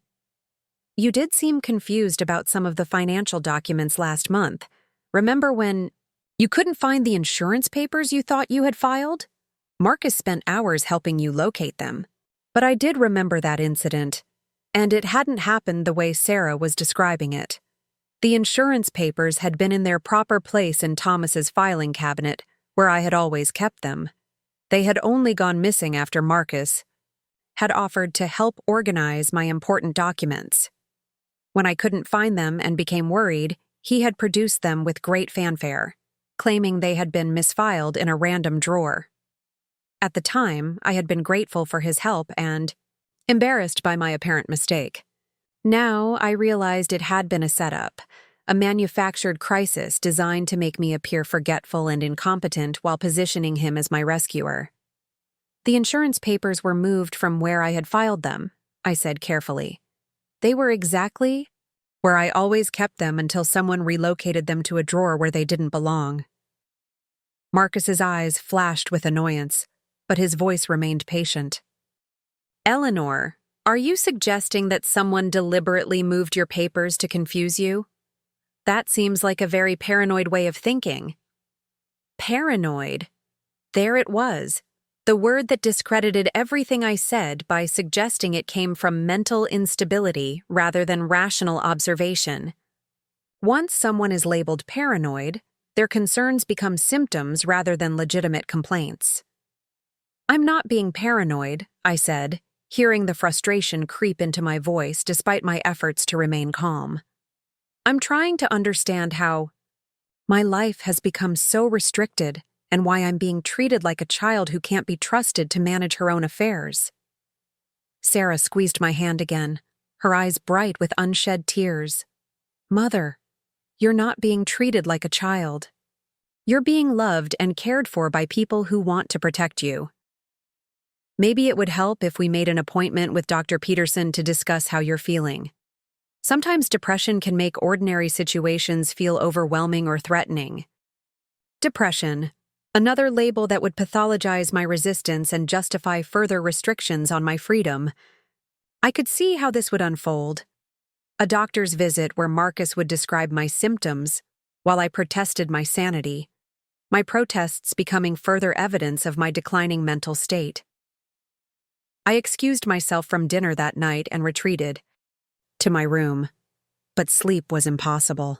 you did seem confused about some of the financial documents last month. Remember when you couldn't find the insurance papers you thought you had filed? Marcus spent hours helping you locate them. But I did remember that incident, and it hadn't happened the way Sarah was describing it. The insurance papers had been in their proper place in Thomas's filing cabinet, where I had always kept them. They had only gone missing after Marcus had offered to help organize my important documents. When I couldn't find them and became worried, he had produced them with great fanfare, claiming they had been misfiled in a random drawer. At the time, I had been grateful for his help and embarrassed by my apparent mistake. Now, I realized it had been a setup, a manufactured crisis designed to make me appear forgetful and incompetent while positioning him as my rescuer. The insurance papers were moved from where I had filed them, I said carefully. They were exactly where I always kept them until someone relocated them to a drawer where they didn't belong. Marcus's eyes flashed with annoyance, but his voice remained patient. Eleanor, are you suggesting that someone deliberately moved your papers to confuse you? That seems like a very paranoid way of thinking. Paranoid. There it was. The word that discredited everything I said by suggesting it came from mental instability rather than rational observation. Once someone is labeled paranoid, their concerns become symptoms rather than legitimate complaints. I'm not being paranoid, I said, hearing the frustration creep into my voice despite my efforts to remain calm. I'm trying to understand how my life has become so restricted and why I'm being treated like a child who can't be trusted to manage her own affairs. Sarah squeezed my hand again, her eyes bright with unshed tears. Mother, you're not being treated like a child. You're being loved and cared for by people who want to protect you. Maybe it would help if we made an appointment with Dr. Peterson to discuss how you're feeling. Sometimes depression can make ordinary situations feel overwhelming or threatening. Depression. Another label that would pathologize my resistance and justify further restrictions on my freedom. I could see how this would unfold. A doctor's visit where Marcus would describe my symptoms while I protested my sanity, my protests becoming further evidence of my declining mental state. I excused myself from dinner that night and retreated to my room, but sleep was impossible.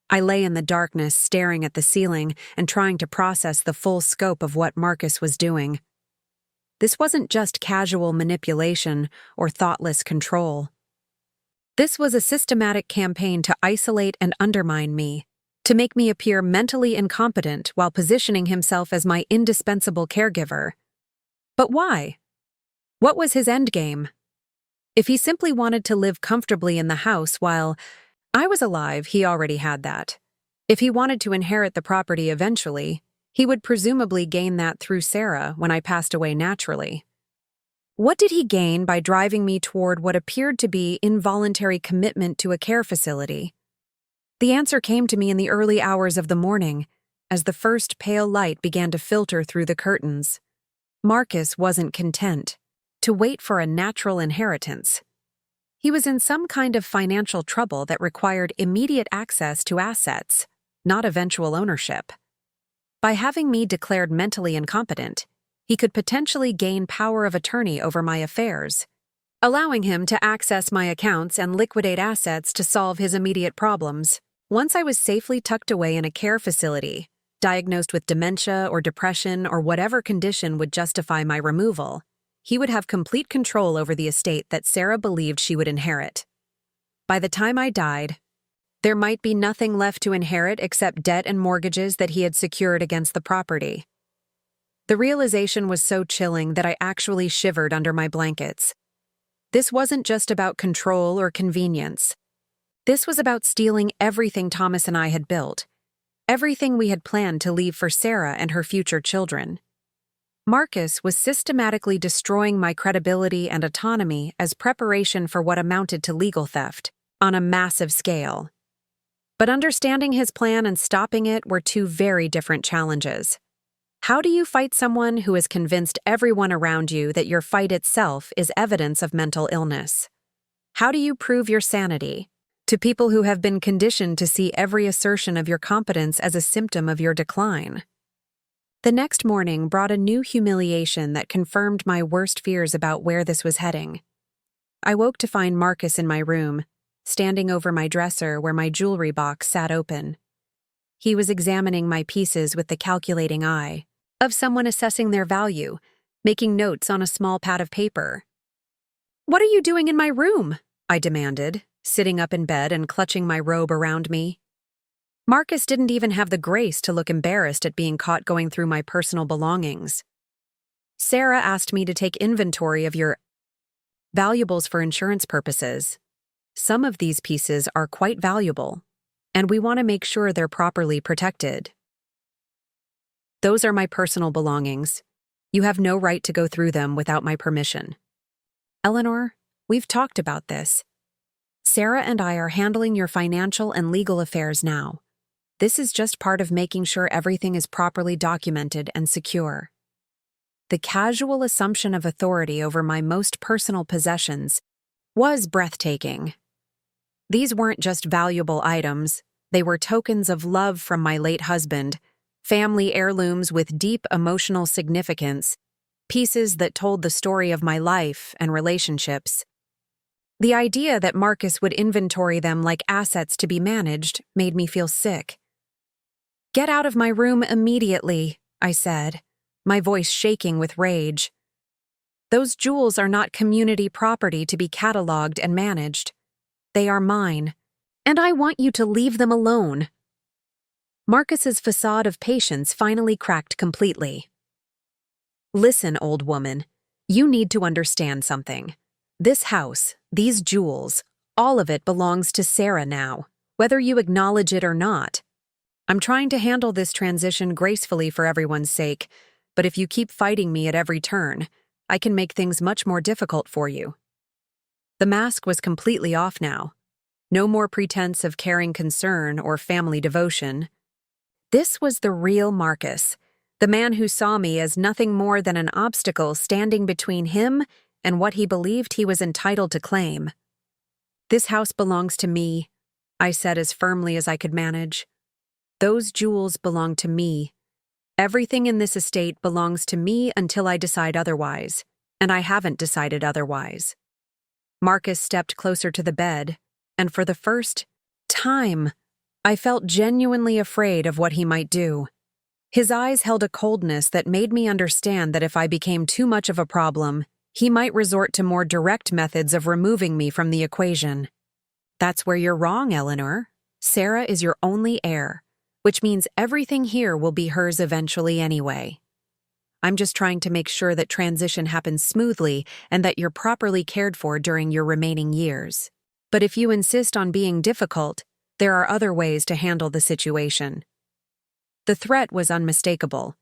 I lay in the darkness, staring at the ceiling and trying to process the full scope of what Marcus was doing. This wasn't just casual manipulation or thoughtless control. This was a systematic campaign to isolate and undermine me, to make me appear mentally incompetent while positioning himself as my indispensable caregiver. But why? What was his endgame? If he simply wanted to live comfortably in the house while I was alive, he already had that. If he wanted to inherit the property eventually, he would presumably gain that through Sarah when I passed away naturally. What did he gain by driving me toward what appeared to be involuntary commitment to a care facility? The answer came to me in the early hours of the morning, as the first pale light began to filter through the curtains. Marcus wasn't content to wait for a natural inheritance. He was in some kind of financial trouble that required immediate access to assets, not eventual ownership. By having me declared mentally incompetent, he could potentially gain power of attorney over my affairs, allowing him to access my accounts and liquidate assets to solve his immediate problems. Once I was safely tucked away in a care facility, diagnosed with dementia or depression or whatever condition would justify my removal, he would have complete control over the estate that Sarah believed she would inherit. By the time I died, there might be nothing left to inherit except debt and mortgages that he had secured against the property. The realization was so chilling that I actually shivered under my blankets. This wasn't just about control or convenience. This was about stealing everything Thomas and I had built, everything we had planned to leave for Sarah and her future children. Marcus was systematically destroying my credibility and autonomy as preparation for what amounted to legal theft on a massive scale. But understanding his plan and stopping it were two very different challenges. How do you fight someone who has convinced everyone around you that your fight itself is evidence of mental illness? How do you prove your sanity to people who have been conditioned to see every assertion of your competence as a symptom of your decline? The next morning brought a new humiliation that confirmed my worst fears about where this was heading. I woke to find Marcus in my room, standing over my dresser where my jewelry box sat open. He was examining my pieces with the calculating eye of someone assessing their value, making notes on a small pad of paper. "What are you doing in my room?" I demanded, sitting up in bed and clutching my robe around me. Marcus didn't even have the grace to look embarrassed at being caught going through my personal belongings. "Sarah asked me to take inventory of your valuables for insurance purposes. Some of these pieces are quite valuable, and we want to make sure they're properly protected. Those are my personal belongings. You have no right to go through them without my permission. Eleanor, we've talked about this. Sarah and I are handling your financial and legal affairs now. This is just part of making sure everything is properly documented and secure." The casual assumption of authority over my most personal possessions was breathtaking. These weren't just valuable items, they were tokens of love from my late husband, family heirlooms with deep emotional significance, pieces that told the story of my life and relationships. The idea that Marcus would inventory them like assets to be managed made me feel sick. "Get out of my room immediately," I said, my voice shaking with rage. "Those jewels are not community property to be cataloged and managed. They are mine, and I want you to leave them alone." Marcus's facade of patience finally cracked completely. "Listen, old woman, you need to understand something. This house, these jewels, all of it belongs to Sarah now, whether you acknowledge it or not. I'm trying to handle this transition gracefully for everyone's sake, but if you keep fighting me at every turn, I can make things much more difficult for you." The mask was completely off now. No more pretense of caring concern or family devotion. This was the real Marcus, the man who saw me as nothing more than an obstacle standing between him and what he believed he was entitled to claim. "This house belongs to me," I said as firmly as I could manage. "Those jewels belong to me. Everything in this estate belongs to me until I decide otherwise, and I haven't decided otherwise." Marcus stepped closer to the bed, and for the first time, I felt genuinely afraid of what he might do. His eyes held a coldness that made me understand that if I became too much of a problem, he might resort to more direct methods of removing me from the equation. "That's where you're wrong, Eleanor. Sarah is your only heir, which means everything here will be hers eventually anyway. I'm just trying to make sure that transition happens smoothly and that you're properly cared for during your remaining years. But if you insist on being difficult, there are other ways to handle the situation." The threat was unmistakable.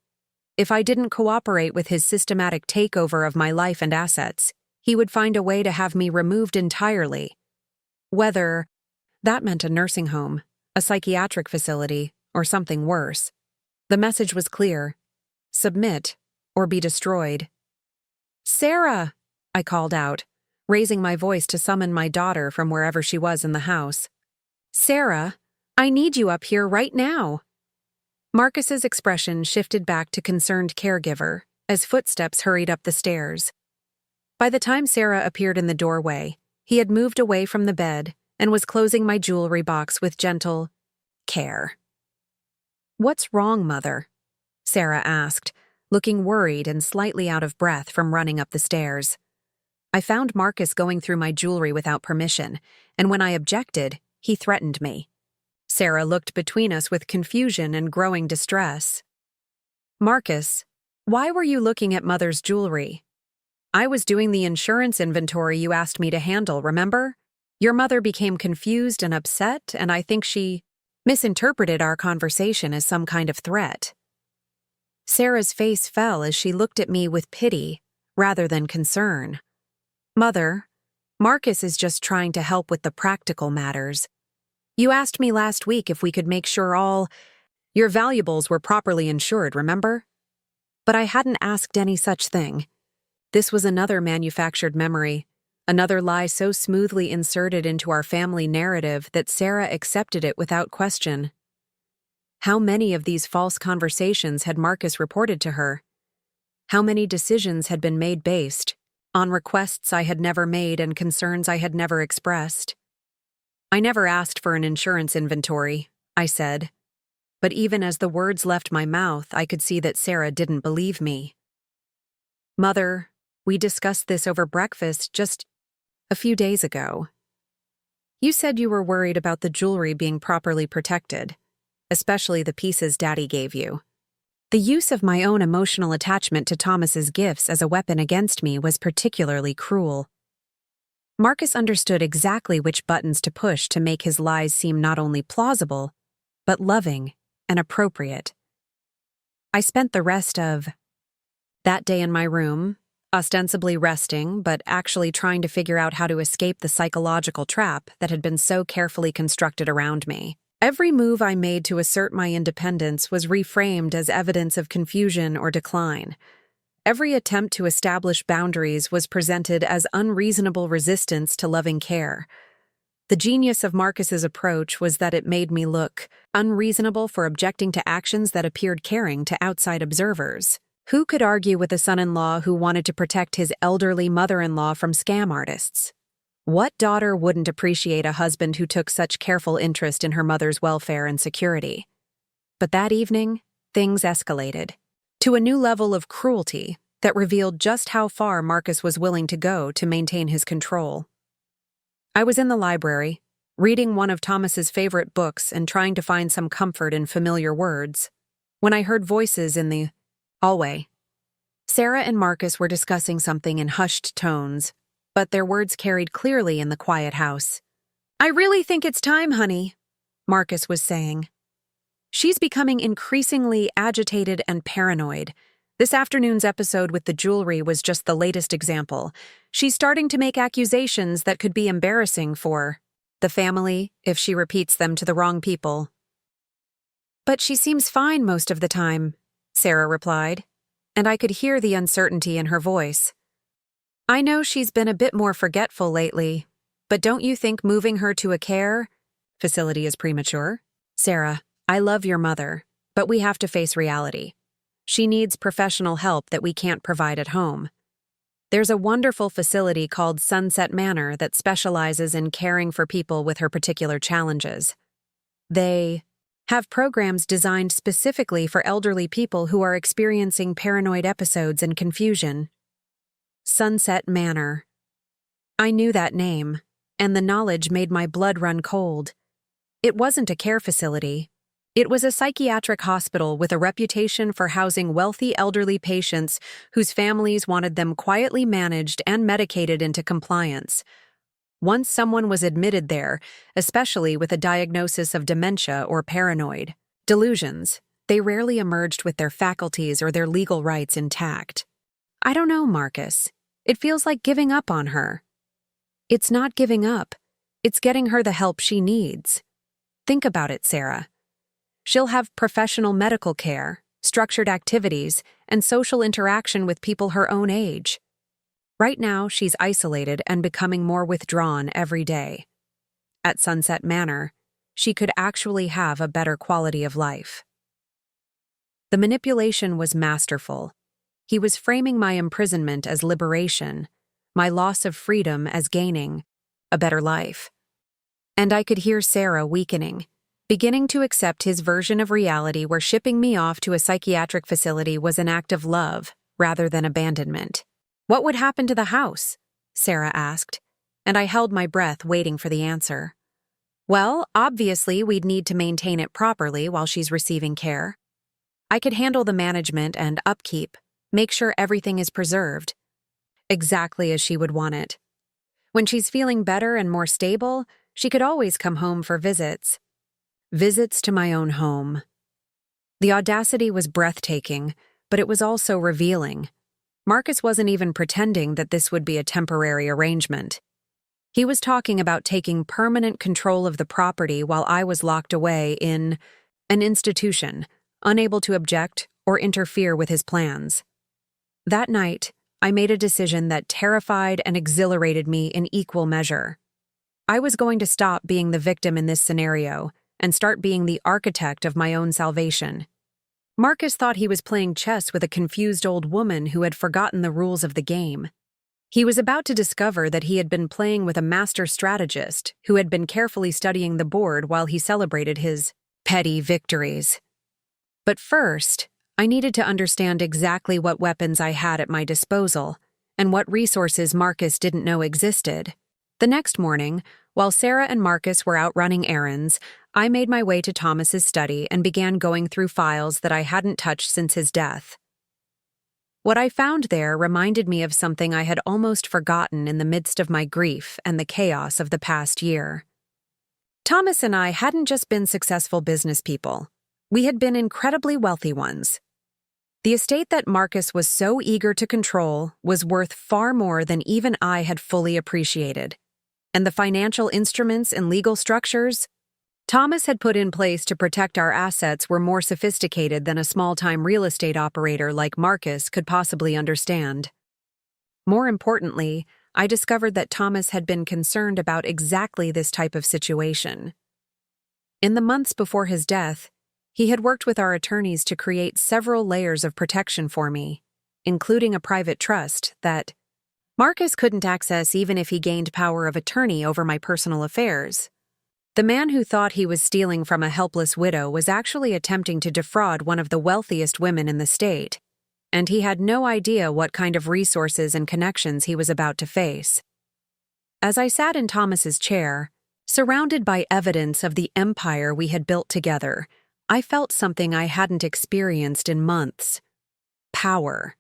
If I didn't cooperate with his systematic takeover of my life and assets, he would find a way to have me removed entirely. Whether that meant a nursing home, a psychiatric facility, or something worse. The message was clear: submit or be destroyed. "Sarah!" I called out, raising my voice to summon my daughter from wherever she was in the house. "Sarah, I need you up here right now." Marcus's expression shifted back to concerned caregiver as footsteps hurried up the stairs. By the time Sarah appeared in the doorway, he had moved away from the bed and was closing my jewelry box with gentle care. "What's wrong, Mother?" Sarah asked, looking worried and slightly out of breath from running up the stairs. I found Marcus going through my jewelry without permission, and when I objected, he threatened me. Sarah looked between us with confusion and growing distress. "Marcus, why were you looking at Mother's jewelry?" "I was doing the insurance inventory you asked me to handle, remember? Your mother became confused and upset, and I think she misinterpreted our conversation as some kind of threat." Sarah's face fell as she looked at me with pity rather than concern. "Mother, Marcus is just trying to help with the practical matters. You asked me last week if we could make sure all your valuables were properly insured, remember? But I hadn't asked any such thing. This was another manufactured memory, another lie so smoothly inserted into our family narrative that Sarah accepted it without question. How many of these false conversations had Marcus reported to her? How many decisions had been made based on requests I had never made and concerns I had never expressed? I never asked for an insurance inventory, I said. But even as the words left my mouth, I could see that Sarah didn't believe me. Mother, we discussed this over breakfast just a few days ago. You said you were worried about the jewelry being properly protected, especially the pieces Daddy gave you. The use of my own emotional attachment to Thomas's gifts as a weapon against me was particularly cruel. Marcus understood exactly which buttons to push to make his lies seem not only plausible, but loving and appropriate. I spent the rest of that day in my room, ostensibly resting, but actually trying to figure out how to escape the psychological trap that had been so carefully constructed around me. Every move I made to assert my independence was reframed as evidence of confusion or decline. Every attempt to establish boundaries was presented as unreasonable resistance to loving care. The genius of Marcus's approach was that it made me look unreasonable for objecting to actions that appeared caring to outside observers. Who could argue with a son-in-law who wanted to protect his elderly mother-in-law from scam artists? What daughter wouldn't appreciate a husband who took such careful interest in her mother's welfare and security? But that evening, things escalated to a new level of cruelty that revealed just how far Marcus was willing to go to maintain his control. I was in the library, reading one of Thomas's favorite books and trying to find some comfort in familiar words, when I heard voices in the hallway. Sarah and Marcus were discussing something in hushed tones, but their words carried clearly in the quiet house. "I really think it's time, honey," Marcus was saying. "She's becoming increasingly agitated and paranoid. This afternoon's episode with the jewelry was just the latest example. She's starting to make accusations that could be embarrassing for the family if she repeats them to the wrong people." "But she seems fine most of the time," Sarah replied, and I could hear the uncertainty in her voice. "I know she's been a bit more forgetful lately, but don't you think moving her to a care facility is premature? Sarah, I love your mother, but we have to face reality. She needs professional help that we can't provide at home. There's a wonderful facility called Sunset Manor that specializes in caring for people with her particular challenges. They have programs designed specifically for elderly people who are experiencing paranoid episodes and confusion." Sunset Manor. I knew that name, and the knowledge made my blood run cold. It wasn't a care facility. It was a psychiatric hospital with a reputation for housing wealthy elderly patients whose families wanted them quietly managed and medicated into compliance. Once someone was admitted there, especially with a diagnosis of dementia or paranoid delusions, they rarely emerged with their faculties or their legal rights intact. "I don't know, Marcus. It feels like giving up on her." "It's not giving up. It's getting her the help she needs. Think about it, Sarah. She'll have professional medical care, structured activities, and social interaction with people her own age. Right now, she's isolated and becoming more withdrawn every day. At Sunset Manor, she could actually have a better quality of life." The manipulation was masterful. He was framing my imprisonment as liberation, my loss of freedom as gaining a better life. And I could hear Sarah weakening, beginning to accept his version of reality where shipping me off to a psychiatric facility was an act of love rather than abandonment. "What would happen to the house?" Sarah asked, and I held my breath waiting for the answer. "Well, obviously we'd need to maintain it properly while she's receiving care. I could handle the management and upkeep, make sure everything is preserved, exactly as she would want it. When she's feeling better and more stable, she could always come home for visits. Visits to my own home." The audacity was breathtaking, but it was also revealing. Marcus wasn't even pretending that this would be a temporary arrangement. He was talking about taking permanent control of the property while I was locked away in an institution, unable to object or interfere with his plans. That night, I made a decision that terrified and exhilarated me in equal measure. I was going to stop being the victim in this scenario and start being the architect of my own salvation. Marcus thought he was playing chess with a confused old woman who had forgotten the rules of the game. He was about to discover that he had been playing with a master strategist who had been carefully studying the board while he celebrated his petty victories. But first, I needed to understand exactly what weapons I had at my disposal and what resources Marcus didn't know existed. The next morning, while Sarah and Marcus were out running errands, I made my way to Thomas's study and began going through files that I hadn't touched since his death. What I found there reminded me of something I had almost forgotten in the midst of my grief and the chaos of the past year. Thomas and I hadn't just been successful business people. We had been incredibly wealthy ones. The estate that Marcus was so eager to control was worth far more than even I had fully appreciated. And the financial instruments and legal structures Thomas had put in place to protect our assets were more sophisticated than a small-time real estate operator like Marcus could possibly understand. More importantly, I discovered that Thomas had been concerned about exactly this type of situation. In the months before his death, he had worked with our attorneys to create several layers of protection for me, including a private trust that Marcus couldn't access even if he gained power of attorney over my personal affairs. The man who thought he was stealing from a helpless widow was actually attempting to defraud one of the wealthiest women in the state, and he had no idea what kind of resources and connections he was about to face. As I sat in Thomas's chair, surrounded by evidence of the empire we had built together, I felt something I hadn't experienced in months. Power.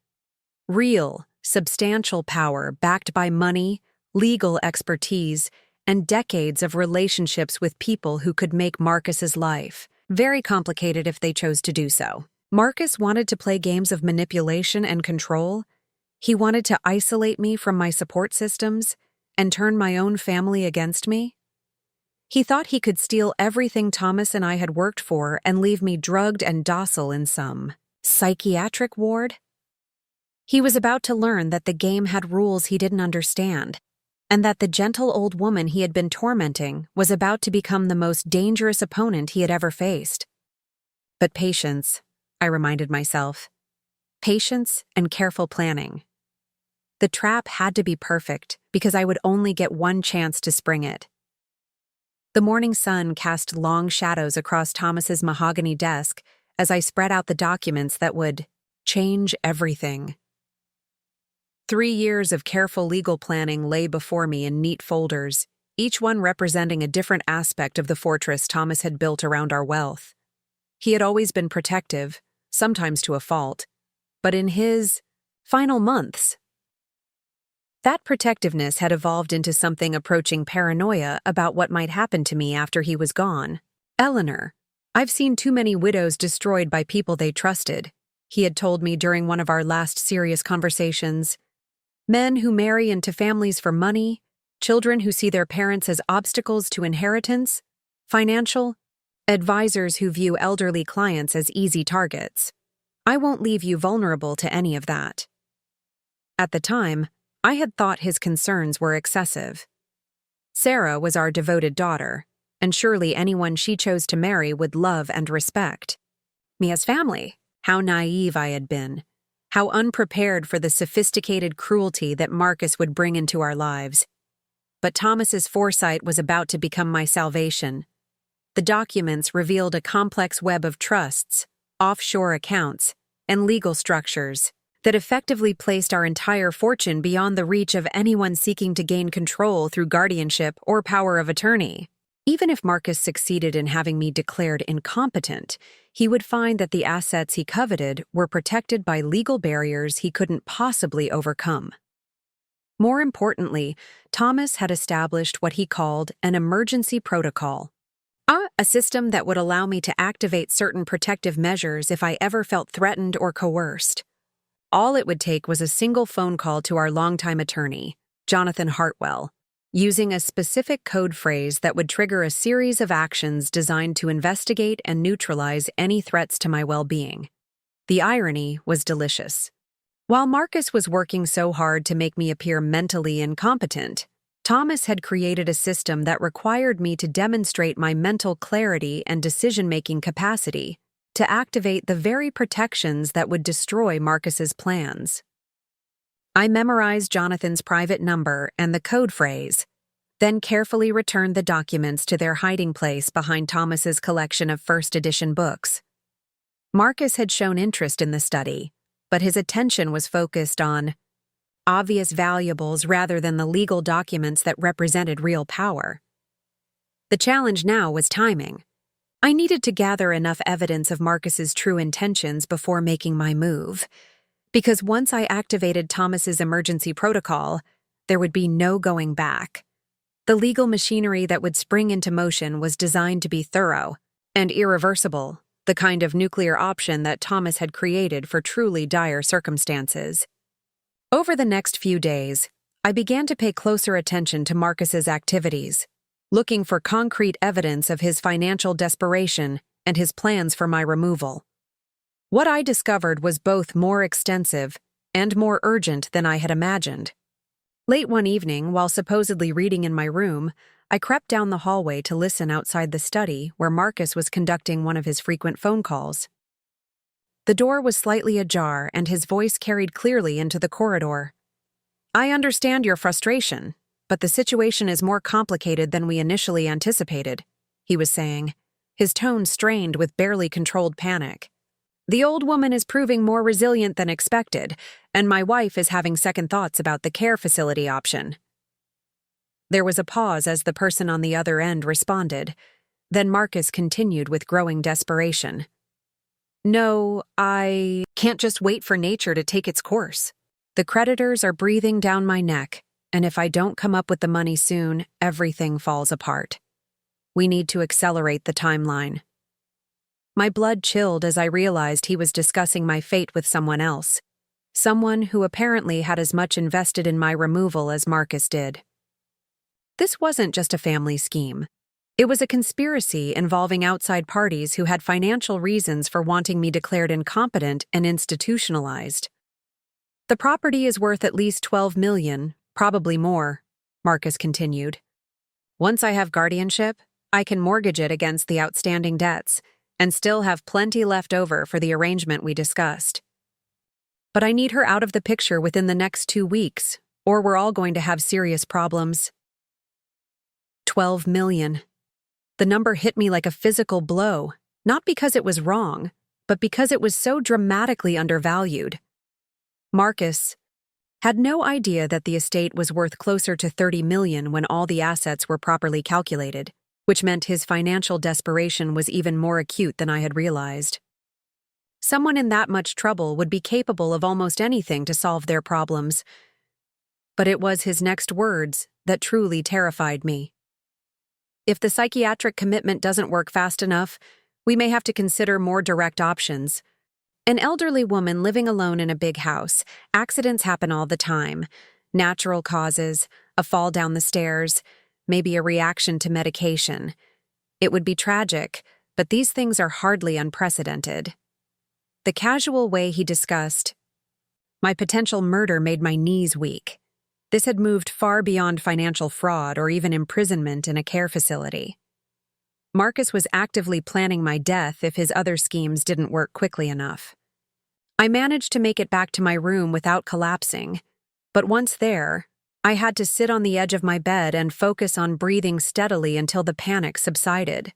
Real, substantial power backed by money, legal expertise, and decades of relationships with people who could make Marcus's life very complicated if they chose to do so. Marcus wanted to play games of manipulation and control. He wanted to isolate me from my support systems and turn my own family against me. He thought he could steal everything Thomas and I had worked for and leave me drugged and docile in some psychiatric ward. He was about to learn that the game had rules he didn't understand, and that the gentle old woman he had been tormenting was about to become the most dangerous opponent he had ever faced. But patience, I reminded myself. Patience and careful planning. The trap had to be perfect because I would only get one chance to spring it. The morning sun cast long shadows across Thomas's mahogany desk as I spread out the documents that would change everything. 3 years of careful legal planning lay before me in neat folders, each one representing a different aspect of the fortress Thomas had built around our wealth. He had always been protective, sometimes to a fault, but in his final months, that protectiveness had evolved into something approaching paranoia about what might happen to me after he was gone. Eleanor, I've seen too many widows destroyed by people they trusted, he had told me during one of our last serious conversations. Men who marry into families for money, children who see their parents as obstacles to inheritance, financial, advisors who view elderly clients as easy targets. I won't leave you vulnerable to any of that. At the time, I had thought his concerns were excessive. Sarah was our devoted daughter, and surely anyone she chose to marry would love and respect. Mia's family, how naive I had been. How unprepared for the sophisticated cruelty that Marcus would bring into our lives. But Thomas's foresight was about to become my salvation. The documents revealed a complex web of trusts, offshore accounts, and legal structures that effectively placed our entire fortune beyond the reach of anyone seeking to gain control through guardianship or power of attorney. Even if Marcus succeeded in having me declared incompetent, he would find that the assets he coveted were protected by legal barriers he couldn't possibly overcome. More importantly, Thomas had established what he called an emergency protocol, a system that would allow me to activate certain protective measures if I ever felt threatened or coerced. All it would take was a single phone call to our longtime attorney, Jonathan Hartwell. using a specific code phrase that would trigger a series of actions designed to investigate and neutralize any threats to my well-being. The irony was delicious. While Marcus was working so hard to make me appear mentally incompetent, Thomas had created a system that required me to demonstrate my mental clarity and decision-making capacity to activate the very protections that would destroy Marcus's plans. I memorized Jonathan's private number and the code phrase, then carefully returned the documents to their hiding place behind Thomas's collection of first edition books. Marcus had shown interest in the study, but his attention was focused on obvious valuables rather than the legal documents that represented real power. The challenge now was timing. I needed to gather enough evidence of Marcus's true intentions before making my move, because once I activated Thomas's emergency protocol, there would be no going back. The legal machinery that would spring into motion was designed to be thorough and irreversible, the kind of nuclear option that Thomas had created for truly dire circumstances. Over the next few days, I began to pay closer attention to Marcus's activities, looking for concrete evidence of his financial desperation and his plans for my removal. What I discovered was both more extensive and more urgent than I had imagined. Late one evening, while supposedly reading in my room, I crept down the hallway to listen outside the study where Marcus was conducting one of his frequent phone calls. The door was slightly ajar and his voice carried clearly into the corridor. "I understand your frustration, but the situation is more complicated than we initially anticipated," he was saying, his tone strained with barely controlled panic. "The old woman is proving more resilient than expected, and my wife is having second thoughts about the care facility option." There was a pause as the person on the other end responded. Then Marcus continued with growing desperation. "No, I can't just wait for nature to take its course. The creditors are breathing down my neck, and if I don't come up with the money soon, everything falls apart. We need to accelerate the timeline." My blood chilled as I realized he was discussing my fate with someone else, someone who apparently had as much invested in my removal as Marcus did. This wasn't just a family scheme. It was a conspiracy involving outside parties who had financial reasons for wanting me declared incompetent and institutionalized. "The property is worth at least $12 million, probably more," Marcus continued. "Once I have guardianship, I can mortgage it against the outstanding debts and still have plenty left over for the arrangement we discussed. But I need her out of the picture within the next 2 weeks, or we're all going to have serious problems." 12 million. The number hit me like a physical blow, not because it was wrong, but because it was so dramatically undervalued. Marcus had no idea that the estate was worth closer to 30 million when all the assets were properly calculated, which meant his financial desperation was even more acute than I had realized. Someone in that much trouble would be capable of almost anything to solve their problems. But it was his next words that truly terrified me. "If the psychiatric commitment doesn't work fast enough, we may have to consider more direct options." An elderly woman living alone in a big house. Accidents happen all the time. Natural causes, a fall down the stairs, maybe a reaction to medication. It would be tragic, but these things are hardly unprecedented. The casual way he discussed my potential murder made my knees weak. This had moved far beyond financial fraud or even imprisonment in a care facility. Marcus was actively planning my death if his other schemes didn't work quickly enough. I managed to make it back to my room without collapsing, but once there, I had to sit on the edge of my bed and focus on breathing steadily until the panic subsided.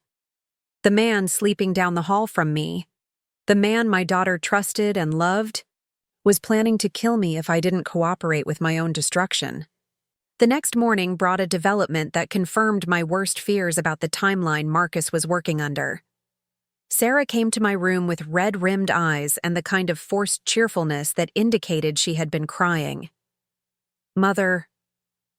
The man sleeping down the hall from me, the man my daughter trusted and loved, was planning to kill me if I didn't cooperate with my own destruction. The next morning brought a development that confirmed my worst fears about the timeline Marcus was working under. Sarah came to my room with red-rimmed eyes and the kind of forced cheerfulness that indicated she had been crying. "Mother,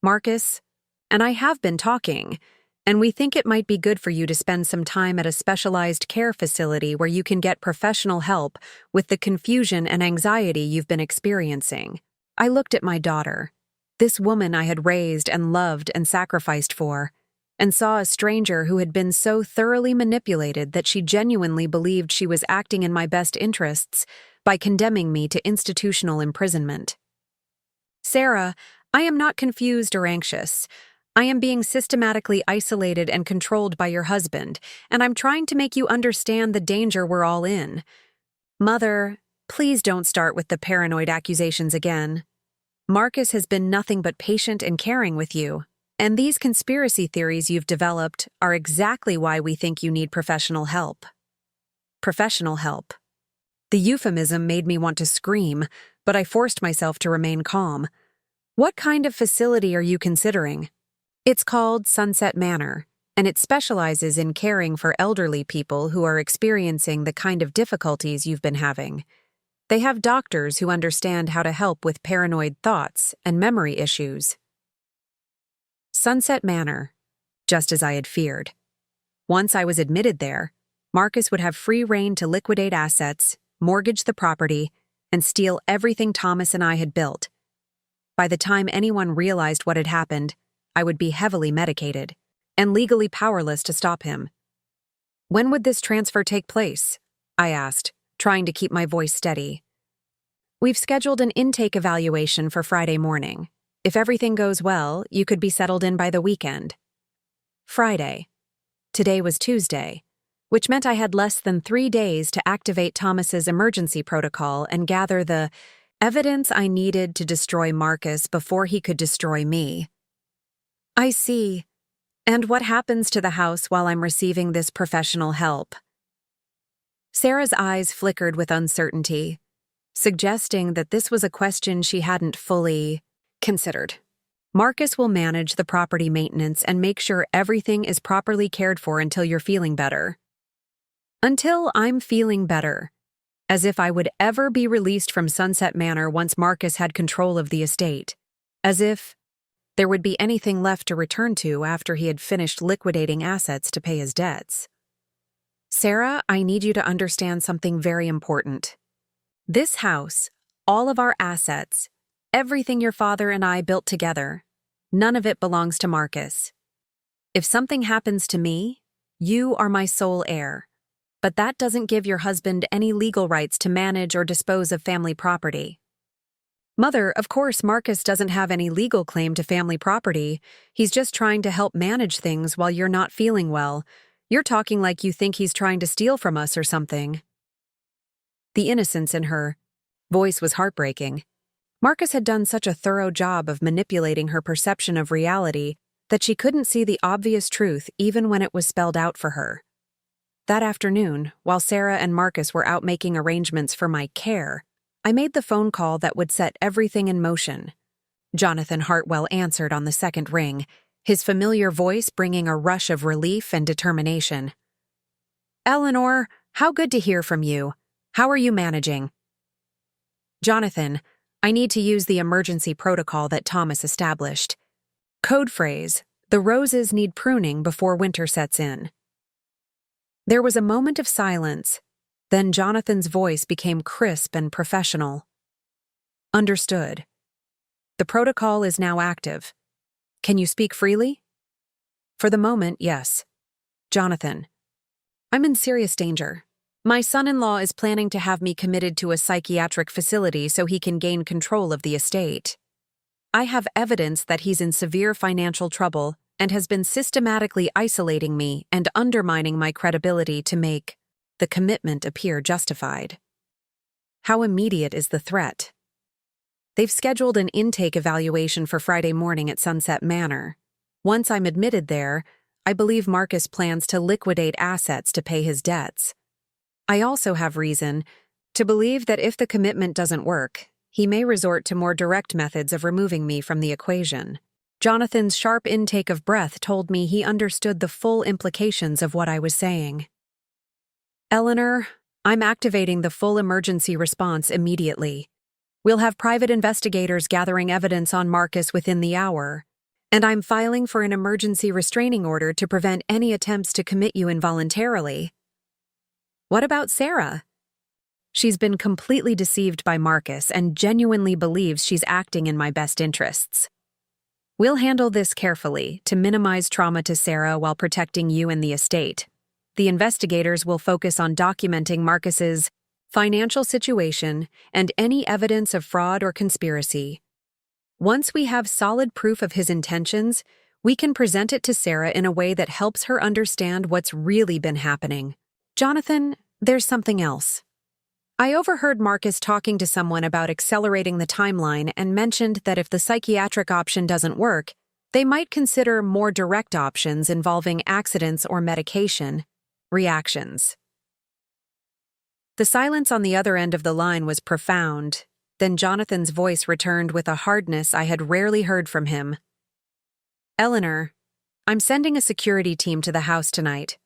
Marcus and I have been talking, and we think it might be good for you to spend some time at a specialized care facility where you can get professional help with the confusion and anxiety you've been experiencing." I looked at my daughter. This woman I had raised and loved and sacrificed for, and saw a stranger who had been so thoroughly manipulated that she genuinely believed she was acting in my best interests by condemning me to institutional imprisonment. Sarah, I am not confused or anxious. I am being systematically isolated and controlled by your husband, and I'm trying to make you understand the danger we're all in. Mother, please don't start with the paranoid accusations again. Marcus has been nothing but patient and caring with you, and these conspiracy theories you've developed are exactly why we think you need professional help. Professional help. The euphemism made me want to scream, but I forced myself to remain calm. What kind of facility are you considering? It's called Sunset Manor, and it specializes in caring for elderly people who are experiencing the kind of difficulties you've been having. They have doctors who understand how to help with paranoid thoughts and memory issues. Sunset Manor, just as I had feared. Once I was admitted there, Marcus would have free rein to liquidate assets, mortgage the property, and steal everything Thomas and I had built. By the time anyone realized what had happened, I would be heavily medicated and legally powerless to stop him. When would this transfer take place? I asked, trying to keep my voice steady. We've scheduled an intake evaluation for Friday morning. If everything goes well, you could be settled in by the weekend. Friday. Today was Tuesday, which meant I had less than 3 days to activate Thomas's emergency protocol and gather the evidence I needed to destroy Marcus before he could destroy me. I see. And what happens to the house while I'm receiving this professional help? Sarah's eyes flickered with uncertainty, suggesting that this was a question she hadn't fully considered. Marcus will manage the property maintenance and make sure everything is properly cared for until you're feeling better. Until I'm feeling better. As if I would ever be released from Sunset Manor once Marcus had control of the estate. As if there would be anything left to return to after he had finished liquidating assets to pay his debts. Sarah, I need you to understand something very important. This house, all of our assets, everything your father and I built together, none of it belongs to Marcus. If something happens to me, you are my sole heir. But that doesn't give your husband any legal rights to manage or dispose of family property. Mother, of course Marcus doesn't have any legal claim to family property. He's just trying to help manage things while you're not feeling well. You're talking like you think he's trying to steal from us or something. The innocence in her voice was heartbreaking. Marcus had done such a thorough job of manipulating her perception of reality that she couldn't see the obvious truth even when it was spelled out for her. That afternoon, while Sarah and Marcus were out making arrangements for my care, I made the phone call that would set everything in motion. Jonathan Hartwell answered on the second ring, his familiar voice bringing a rush of relief and determination. Eleanor, how good to hear from you. How are you managing? Jonathan, I need to use the emergency protocol that Thomas established. Code phrase, the roses need pruning before winter sets in. There was a moment of silence, then Jonathan's voice became crisp and professional. Understood. The protocol is now active. Can you speak freely? For the moment, yes. Jonathan, I'm in serious danger. My son-in-law is planning to have me committed to a psychiatric facility so he can gain control of the estate. I have evidence that he's in severe financial trouble and has been systematically isolating me and undermining my credibility to make the commitment appear justified. How immediate is the threat? They've scheduled an intake evaluation for Friday morning at Sunset Manor. Once I'm admitted there, I believe Marcus plans to liquidate assets to pay his debts. I also have reason to believe that if the commitment doesn't work, he may resort to more direct methods of removing me from the equation. Jonathan's sharp intake of breath told me he understood the full implications of what I was saying. Eleanor, I'm activating the full emergency response immediately. We'll have private investigators gathering evidence on Marcus within the hour, and I'm filing for an emergency restraining order to prevent any attempts to commit you involuntarily. What about Sarah? She's been completely deceived by Marcus and genuinely believes she's acting in my best interests. We'll handle this carefully to minimize trauma to Sarah while protecting you and the estate. The investigators will focus on documenting Marcus's financial situation and any evidence of fraud or conspiracy. Once we have solid proof of his intentions, we can present it to Sarah in a way that helps her understand what's really been happening. Jonathan, there's something else. I overheard Marcus talking to someone about accelerating the timeline and mentioned that if the psychiatric option doesn't work, they might consider more direct options involving accidents or medication reactions. The silence on the other end of the line was profound. Then Jonathan's voice returned with a hardness I had rarely heard from him. Eleanor, I'm sending a security team to the house tonight.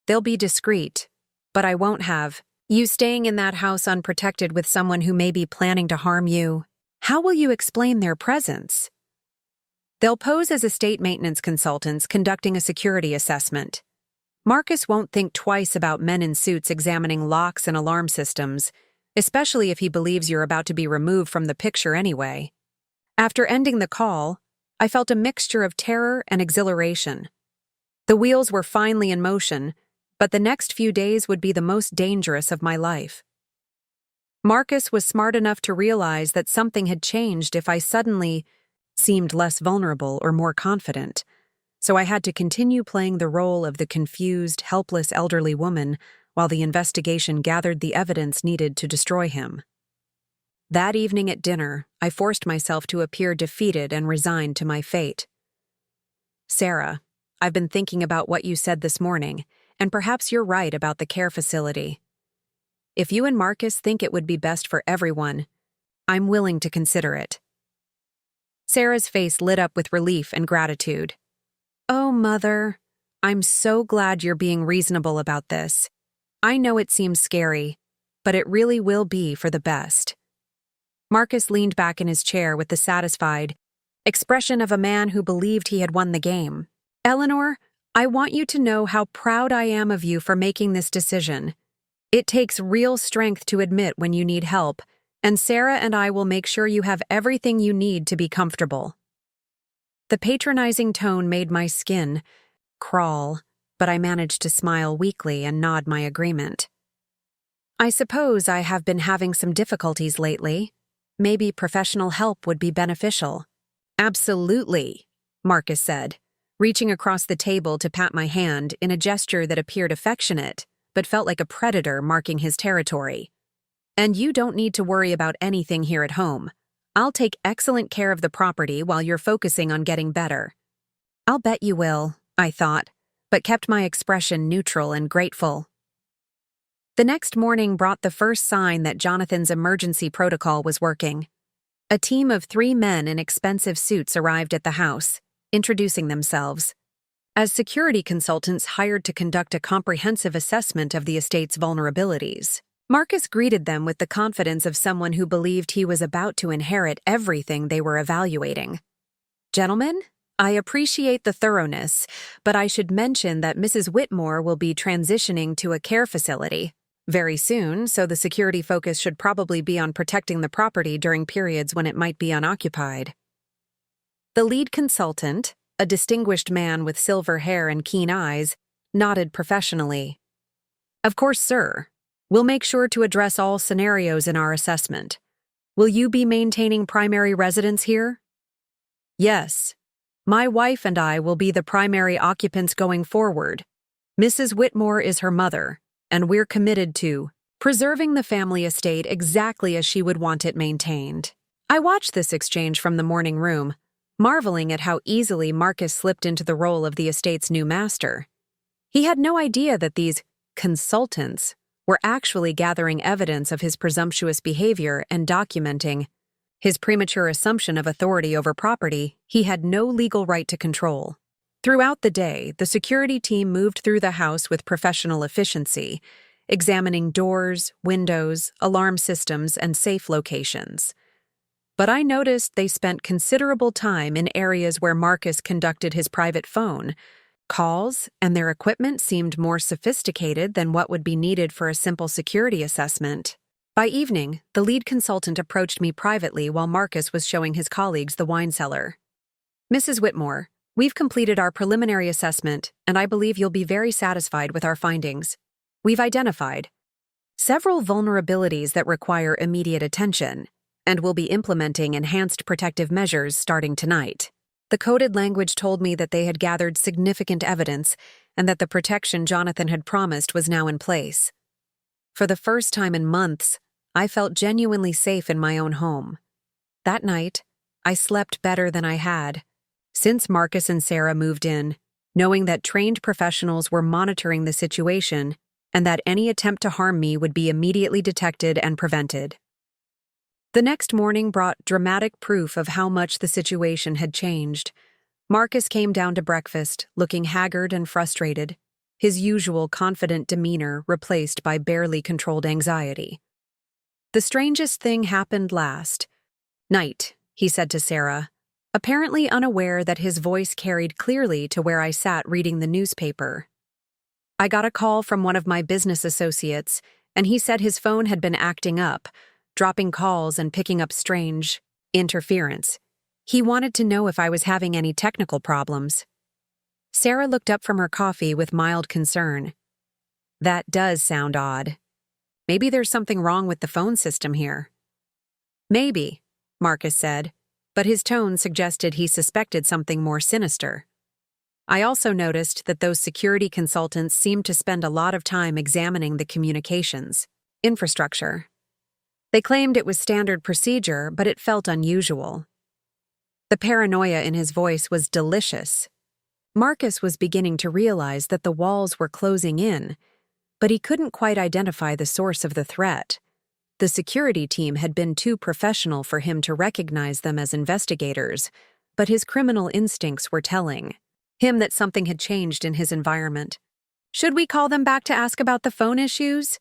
They'll be discreet, but I won't have you staying in that house unprotected with someone who may be planning to harm you. How will you explain their presence? They'll pose as estate maintenance consultants conducting a security assessment. Marcus won't think twice about men in suits examining locks and alarm systems, especially if he believes you're about to be removed from the picture anyway. After ending the call, I felt a mixture of terror and exhilaration. The wheels were finally in motion, but the next few days would be the most dangerous of my life. Marcus was smart enough to realize that something had changed if I suddenly seemed less vulnerable or more confident, so I had to continue playing the role of the confused, helpless elderly woman while the investigation gathered the evidence needed to destroy him. That evening at dinner, I forced myself to appear defeated and resigned to my fate. Sarah, I've been thinking about what you said this morning, and perhaps you're right about the care facility. If you and Marcus think it would be best for everyone, I'm willing to consider it. Sarah's face lit up with relief and gratitude. Oh, Mother, I'm so glad you're being reasonable about this. I know it seems scary, but it really will be for the best. Marcus leaned back in his chair with the satisfied expression of a man who believed he had won the game. Eleanor, I want you to know how proud I am of you for making this decision. It takes real strength to admit when you need help, and Sarah and I will make sure you have everything you need to be comfortable. The patronizing tone made my skin crawl, but I managed to smile weakly and nod my agreement. I suppose I have been having some difficulties lately. Maybe professional help would be beneficial. Absolutely, Marcus said, reaching across the table to pat my hand in a gesture that appeared affectionate, but felt like a predator marking his territory. And you don't need to worry about anything here at home. I'll take excellent care of the property while you're focusing on getting better. I'll bet you will, I thought, but kept my expression neutral and grateful. The next morning brought the first sign that Jonathan's emergency protocol was working. A team of 3 men in expensive suits arrived at the house, introducing themselves as security consultants hired to conduct a comprehensive assessment of the estate's vulnerabilities. Marcus greeted them with the confidence of someone who believed he was about to inherit everything they were evaluating. Gentlemen, I appreciate the thoroughness, but I should mention that Mrs. Whitmore will be transitioning to a care facility very soon, so the security focus should probably be on protecting the property during periods when it might be unoccupied. The lead consultant, a distinguished man with silver hair and keen eyes, nodded professionally. Of course, sir. We'll make sure to address all scenarios in our assessment. Will you be maintaining primary residence here? Yes. My wife and I will be the primary occupants going forward. Mrs. Whitmore is her mother, and we're committed to preserving the family estate exactly as she would want it maintained. I watched this exchange from the morning room, marveling at how easily Marcus slipped into the role of the estate's new master. He had no idea that these consultants were actually gathering evidence of his presumptuous behavior and documenting his premature assumption of authority over property he had no legal right to control. Throughout the day, the security team moved through the house with professional efficiency, examining doors, windows, alarm systems, and safe locations. But I noticed they spent considerable time in areas where Marcus conducted his private phone calls, and their equipment seemed more sophisticated than what would be needed for a simple security assessment. By evening, the lead consultant approached me privately while Marcus was showing his colleagues the wine cellar. Mrs. Whitmore, we've completed our preliminary assessment, and I believe you'll be very satisfied with our findings. We've identified several vulnerabilities that require immediate attention, and will be implementing enhanced protective measures starting tonight. The coded language told me that they had gathered significant evidence and that the protection Jonathan had promised was now in place. For the first time in months, I felt genuinely safe in my own home. That night, I slept better than I had since Marcus and Sarah moved in, knowing that trained professionals were monitoring the situation and that any attempt to harm me would be immediately detected and prevented. The next morning brought dramatic proof of how much the situation had changed. Marcus came down to breakfast, looking haggard and frustrated, his usual confident demeanor replaced by barely controlled anxiety. The strangest thing happened last night, he said to Sarah, apparently unaware that his voice carried clearly to where I sat reading the newspaper. I got a call from one of my business associates, and he said his phone had been acting up, dropping calls and picking up strange interference. He wanted to know if I was having any technical problems. Sarah looked up from her coffee with mild concern. That does sound odd. Maybe there's something wrong with the phone system here. Maybe, Marcus said, but his tone suggested he suspected something more sinister. I also noticed that those security consultants seemed to spend a lot of time examining the communications infrastructure. They claimed it was standard procedure, but it felt unusual. The paranoia in his voice was delicious. Marcus was beginning to realize that the walls were closing in, but he couldn't quite identify the source of the threat. The security team had been too professional for him to recognize them as investigators, but his criminal instincts were telling him that something had changed in his environment. Should we call them back to ask about the phone issues?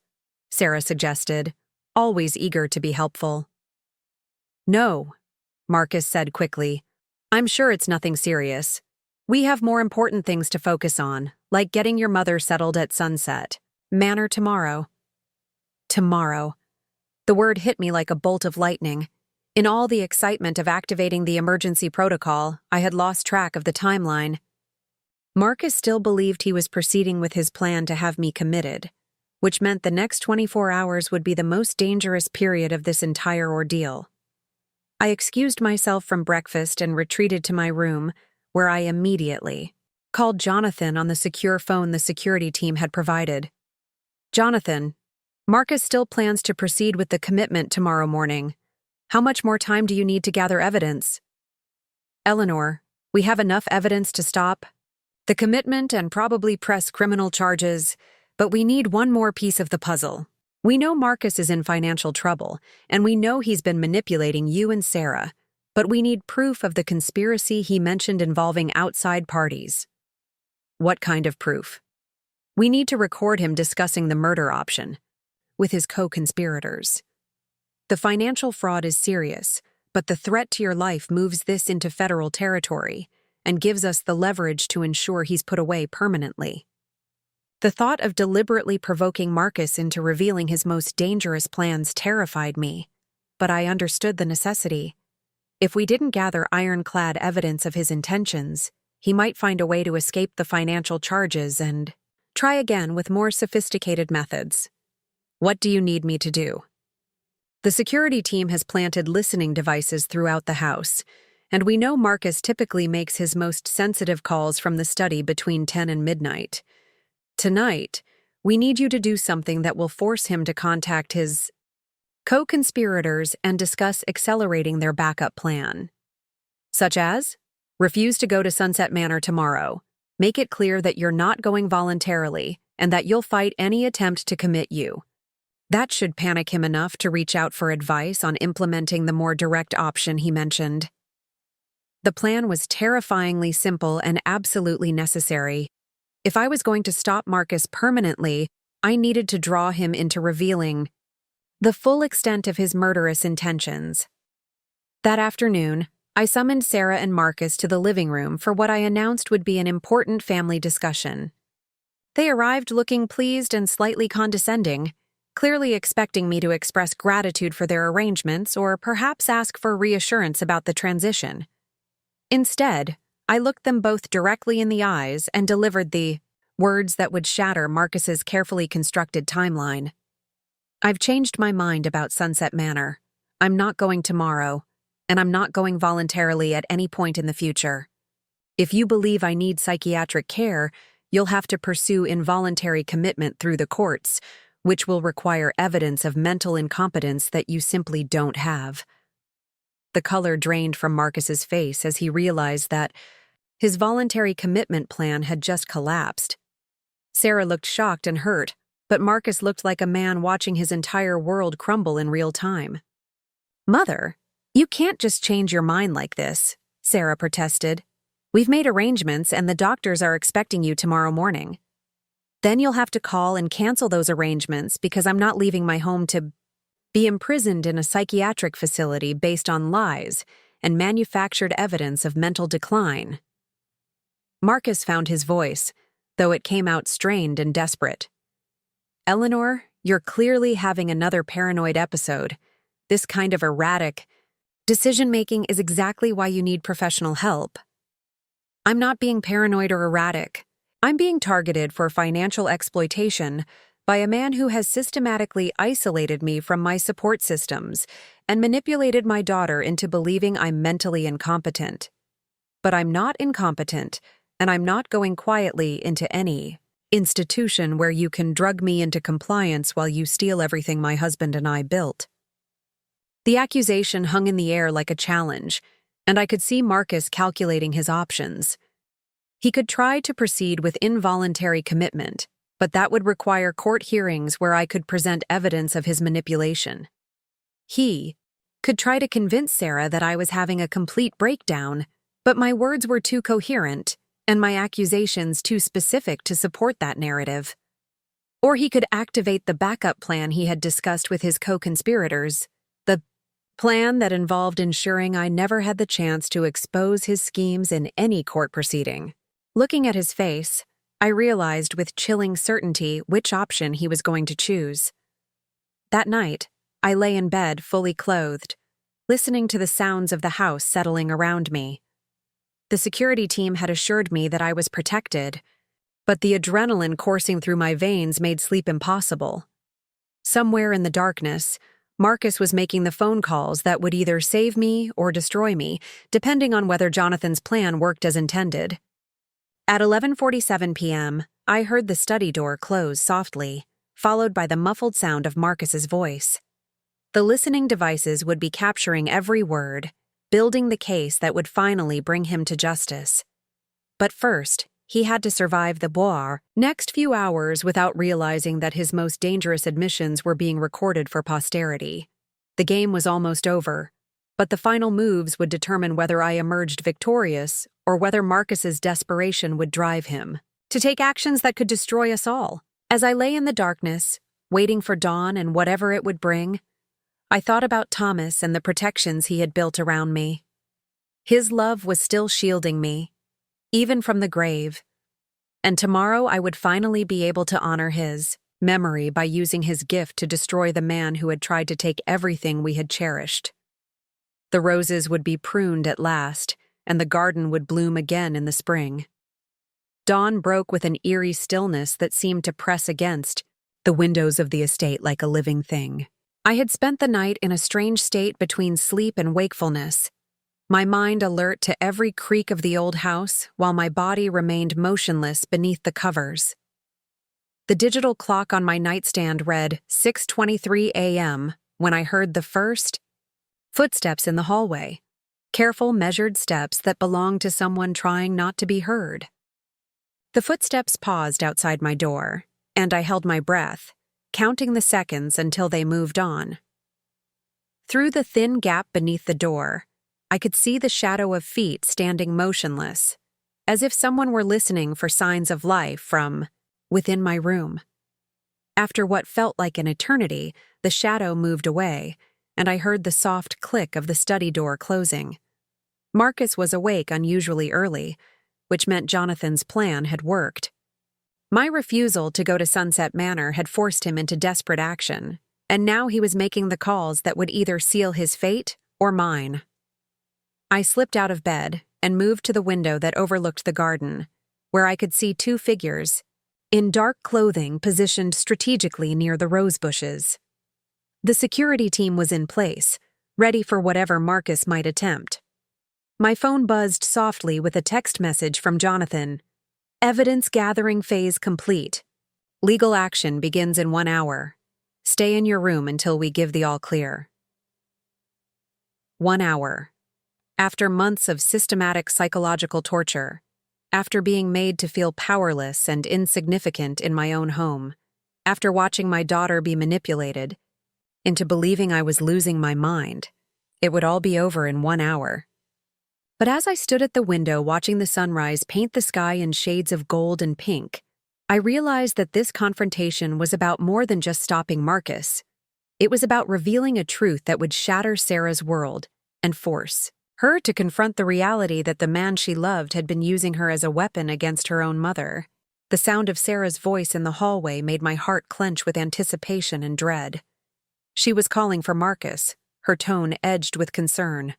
Sarah suggested, always eager to be helpful. No, Marcus said quickly. I'm sure it's nothing serious. We have more important things to focus on, like getting your mother settled at Sunset Manor tomorrow. Tomorrow. The word hit me like a bolt of lightning. In all the excitement of activating the emergency protocol, I had lost track of the timeline. Marcus still believed he was proceeding with his plan to have me committed, which meant the next 24 hours would be the most dangerous period of this entire ordeal. I excused myself from breakfast and retreated to my room, where I immediately called Jonathan on the secure phone the security team had provided. Jonathan, Marcus still plans to proceed with the commitment tomorrow morning. How much more time do you need to gather evidence? Eleanor, we have enough evidence to stop the commitment and probably press criminal charges, but we need one more piece of the puzzle. We know Marcus is in financial trouble, and we know he's been manipulating you and Sarah, but we need proof of the conspiracy he mentioned involving outside parties. What kind of proof? We need to record him discussing the murder option with his co-conspirators. The financial fraud is serious, but the threat to your life moves this into federal territory and gives us the leverage to ensure he's put away permanently. The thought of deliberately provoking Marcus into revealing his most dangerous plans terrified me, but I understood the necessity. If we didn't gather ironclad evidence of his intentions, he might find a way to escape the financial charges and try again with more sophisticated methods. What do you need me to do? The security team has planted listening devices throughout the house, and we know Marcus typically makes his most sensitive calls from the study between 10 and midnight. Tonight, we need you to do something that will force him to contact his co-conspirators and discuss accelerating their backup plan. Such as, refuse to go to Sunset Manor tomorrow. Make it clear that you're not going voluntarily and that you'll fight any attempt to commit you. That should panic him enough to reach out for advice on implementing the more direct option he mentioned. The plan was terrifyingly simple and absolutely necessary. If I was going to stop Marcus permanently, I needed to draw him into revealing the full extent of his murderous intentions. That afternoon, I summoned Sarah and Marcus to the living room for what I announced would be an important family discussion. They arrived looking pleased and slightly condescending, clearly expecting me to express gratitude for their arrangements or perhaps ask for reassurance about the transition. Instead, I looked them both directly in the eyes and delivered the words that would shatter Marcus's carefully constructed timeline. I've changed my mind about Sunset Manor. I'm not going tomorrow, and I'm not going voluntarily at any point in the future. If you believe I need psychiatric care, you'll have to pursue involuntary commitment through the courts, which will require evidence of mental incompetence that you simply don't have. The color drained from Marcus's face as he realized that his voluntary commitment plan had just collapsed. Sarah looked shocked and hurt, but Marcus looked like a man watching his entire world crumble in real time. "Mother, you can't just change your mind like this," Sarah protested. "We've made arrangements and the doctors are expecting you tomorrow morning. Then you'll have to call and cancel those arrangements because I'm not leaving my home to be imprisoned in a psychiatric facility based on lies and manufactured evidence of mental decline." Marcus found his voice, though it came out strained and desperate. "Eleanor, you're clearly having another paranoid episode. This kind of erratic decision-making is exactly why you need professional help." "I'm not being paranoid or erratic. I'm being targeted for financial exploitation by a man who has systematically isolated me from my support systems and manipulated my daughter into believing I'm mentally incompetent. But I'm not incompetent, and I'm not going quietly into any institution where you can drug me into compliance while you steal everything my husband and I built." The accusation hung in the air like a challenge, and I could see Marcus calculating his options. He could try to proceed with involuntary commitment, but that would require court hearings where I could present evidence of his manipulation. He could try to convince Sarah that I was having a complete breakdown, but my words were too coherent and my accusations too specific to support that narrative. Or he could activate the backup plan he had discussed with his co-conspirators, the plan that involved ensuring I never had the chance to expose his schemes in any court proceeding. Looking at his face, I realized with chilling certainty which option he was going to choose. That night, I lay in bed fully clothed, listening to the sounds of the house settling around me. The security team had assured me that I was protected, but the adrenaline coursing through my veins made sleep impossible. Somewhere in the darkness, Marcus was making the phone calls that would either save me or destroy me, depending on whether Jonathan's plan worked as intended. At 11:47 p.m., I heard the study door close softly, followed by the muffled sound of Marcus's voice. The listening devices would be capturing every word, building the case that would finally bring him to justice. But first, he had to survive the next few hours without realizing that his most dangerous admissions were being recorded for posterity. The game was almost over, but the final moves would determine whether I emerged victorious or whether Marcus's desperation would drive him to take actions that could destroy us all. As I lay in the darkness, waiting for dawn and whatever it would bring, I thought about Thomas and the protections he had built around me. His love was still shielding me, even from the grave, and tomorrow I would finally be able to honor his memory by using his gift to destroy the man who had tried to take everything we had cherished. The roses would be pruned at last, and the garden would bloom again in the spring. Dawn broke with an eerie stillness that seemed to press against the windows of the estate like a living thing. I had spent the night in a strange state between sleep and wakefulness, my mind alert to every creak of the old house while my body remained motionless beneath the covers. The digital clock on my nightstand read 6:23 a.m. when I heard the first footsteps in the hallway, careful, measured steps that belonged to someone trying not to be heard. The footsteps paused outside my door, and I held my breath, counting the seconds until they moved on. Through the thin gap beneath the door, I could see the shadow of feet standing motionless, as if someone were listening for signs of life from within my room. After what felt like an eternity, the shadow moved away, and I heard the soft click of the study door closing. Marcus was awake unusually early, which meant Jonathan's plan had worked. My refusal to go to Sunset Manor had forced him into desperate action, and now he was making the calls that would either seal his fate or mine. I slipped out of bed, and moved to the window that overlooked the garden, where I could see two figures, in dark clothing positioned strategically near the rose bushes. The security team was in place, ready for whatever Marcus might attempt. My phone buzzed softly with a text message from Jonathan. Evidence gathering phase complete. Legal action begins in 1 hour. Stay in your room until we give the all clear. 1 hour. After months of systematic psychological torture, after being made to feel powerless and insignificant in my own home, after watching my daughter be manipulated into believing I was losing my mind, it would all be over in 1 hour. But as I stood at the window watching the sunrise paint the sky in shades of gold and pink, I realized that this confrontation was about more than just stopping Marcus. It was about revealing a truth that would shatter Sarah's world and force her to confront the reality that the man she loved had been using her as a weapon against her own mother. The sound of Sarah's voice in the hallway made my heart clench with anticipation and dread. She was calling for Marcus, her tone edged with concern.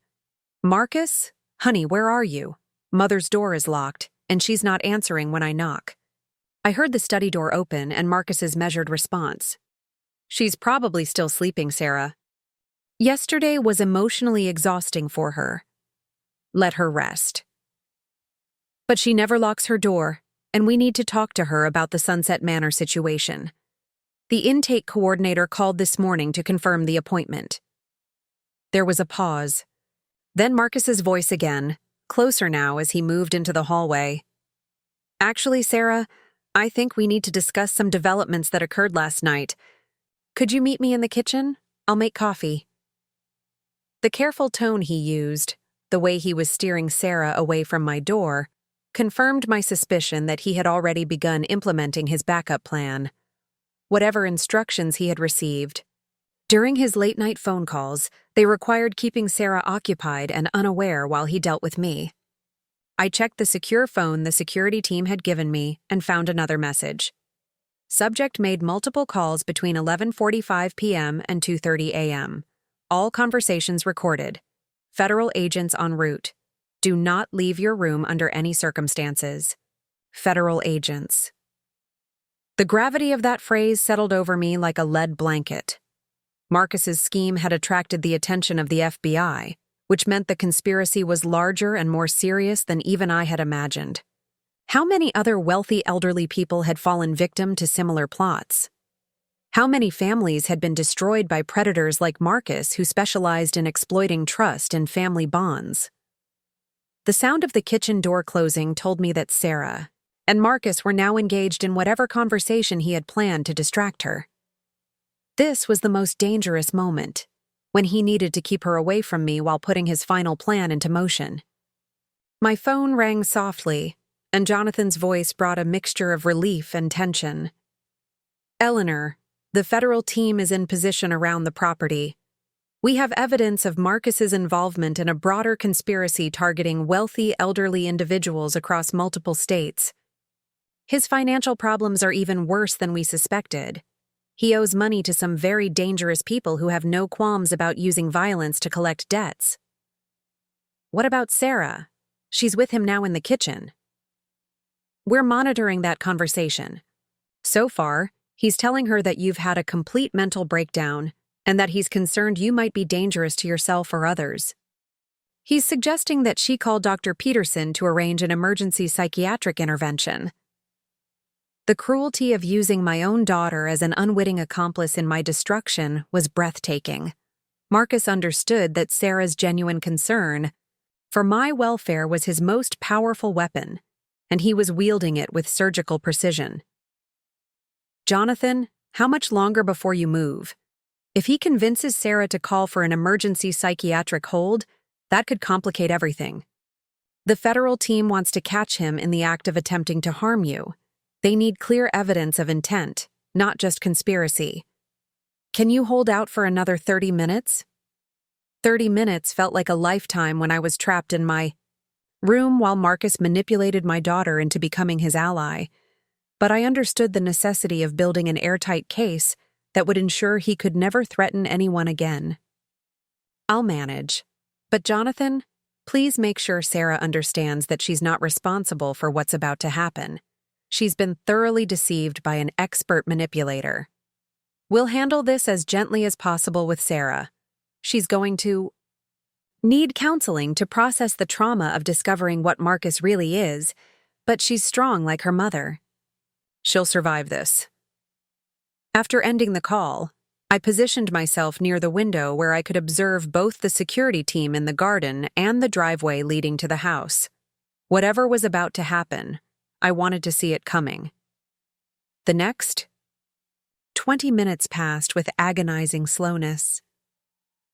Marcus? Honey, where are you? Mother's door is locked, and she's not answering when I knock. I heard the study door open and Marcus's measured response. She's probably still sleeping, Sarah. Yesterday was emotionally exhausting for her. Let her rest. But she never locks her door, and we need to talk to her about the Sunset Manor situation. The intake coordinator called this morning to confirm the appointment. There was a pause. Then Marcus's voice again, closer now as he moved into the hallway. Actually, Sarah, I think we need to discuss some developments that occurred last night. Could you meet me in the kitchen? I'll make coffee. The careful tone he used, the way he was steering Sarah away from my door, confirmed my suspicion that he had already begun implementing his backup plan. Whatever instructions he had received. During his late-night phone calls, they required keeping Sarah occupied and unaware while he dealt with me. I checked the secure phone the security team had given me and found another message. Subject made multiple calls between 11:45 p.m. and 2:30 a.m. All conversations recorded. Federal agents en route. Do not leave your room under any circumstances. Federal agents. The gravity of that phrase settled over me like a lead blanket. Marcus's scheme had attracted the attention of the FBI, which meant the conspiracy was larger and more serious than even I had imagined. How many other wealthy elderly people had fallen victim to similar plots? How many families had been destroyed by predators like Marcus who specialized in exploiting trust and family bonds? The sound of the kitchen door closing told me that Sarah and Marcus were now engaged in whatever conversation he had planned to distract her. This was the most dangerous moment, when he needed to keep her away from me while putting his final plan into motion. My phone rang softly, and Jonathan's voice brought a mixture of relief and tension. Eleanor, the federal team is in position around the property. We have evidence of Marcus's involvement in a broader conspiracy targeting wealthy elderly individuals across multiple states. His financial problems are even worse than we suspected. He owes money to some very dangerous people who have no qualms about using violence to collect debts. What about Sarah? She's with him now in the kitchen. We're monitoring that conversation. So far, he's telling her that you've had a complete mental breakdown and that he's concerned you might be dangerous to yourself or others. He's suggesting that she call Dr. Peterson to arrange an emergency psychiatric intervention. The cruelty of using my own daughter as an unwitting accomplice in my destruction was breathtaking. Marcus understood that Sarah's genuine concern for my welfare was his most powerful weapon, and he was wielding it with surgical precision. Jonathan, how much longer before you move? If he convinces Sarah to call for an emergency psychiatric hold, that could complicate everything. The federal team wants to catch him in the act of attempting to harm you. They need clear evidence of intent, not just conspiracy. Can you hold out for another 30 minutes? 30 minutes felt like a lifetime when I was trapped in my room while Marcus manipulated my daughter into becoming his ally. But I understood the necessity of building an airtight case that would ensure he could never threaten anyone again. I'll manage. But Jonathan, Please make sure Sarah understands that she's not responsible for what's about to happen. She's been thoroughly deceived by an expert manipulator. We'll handle this as gently as possible with Sarah. She's going to need counseling to process the trauma of discovering what Marcus really is, but she's strong like her mother. She'll survive this. After ending the call, I positioned myself near the window where I could observe both the security team in the garden and the driveway leading to the house. Whatever was about to happen, I wanted to see it coming. The next 20 minutes passed with agonizing slowness.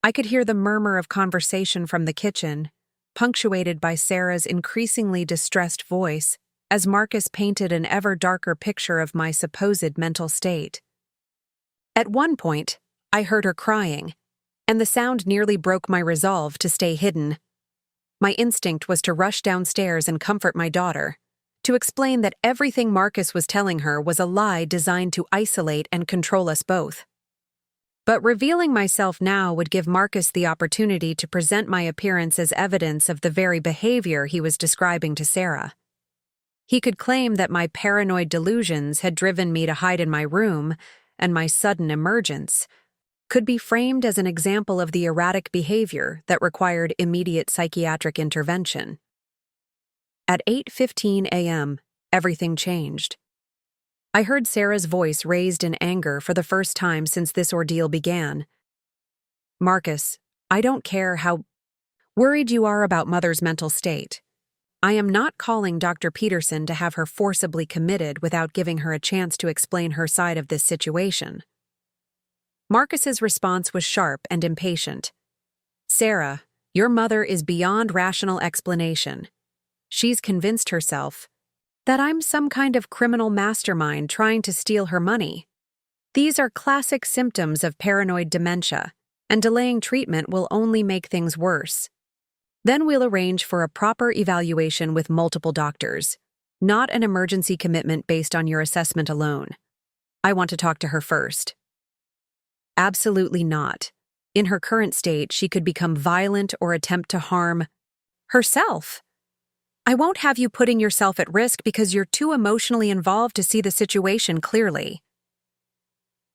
I could hear the murmur of conversation from the kitchen, punctuated by Sarah's increasingly distressed voice, as Marcus painted an ever darker picture of my supposed mental state. At one point, I heard her crying, and the sound nearly broke my resolve to stay hidden. My instinct was to rush downstairs and comfort my daughter, to explain that everything Marcus was telling her was a lie designed to isolate and control us both. But revealing myself now would give Marcus the opportunity to present my appearance as evidence of the very behavior he was describing to Sarah. He could claim that my paranoid delusions had driven me to hide in my room, and my sudden emergence could be framed as an example of the erratic behavior that required immediate psychiatric intervention. At 8:15 a.m., everything changed. I heard Sarah's voice raised in anger for the first time since this ordeal began. Marcus, I don't care how worried you are about Mother's mental state. I am not calling Dr. Peterson to have her forcibly committed without giving her a chance to explain her side of this situation. Marcus's response was sharp and impatient. Sarah, your mother is beyond rational explanation. She's convinced herself that I'm some kind of criminal mastermind trying to steal her money. These are classic symptoms of paranoid dementia, and delaying treatment will only make things worse. Then we'll arrange for a proper evaluation with multiple doctors, not an emergency commitment based on your assessment alone. I want to talk to her first. Absolutely not. In her current state, she could become violent or attempt to harm herself. I won't have you putting yourself at risk because you're too emotionally involved to see the situation clearly.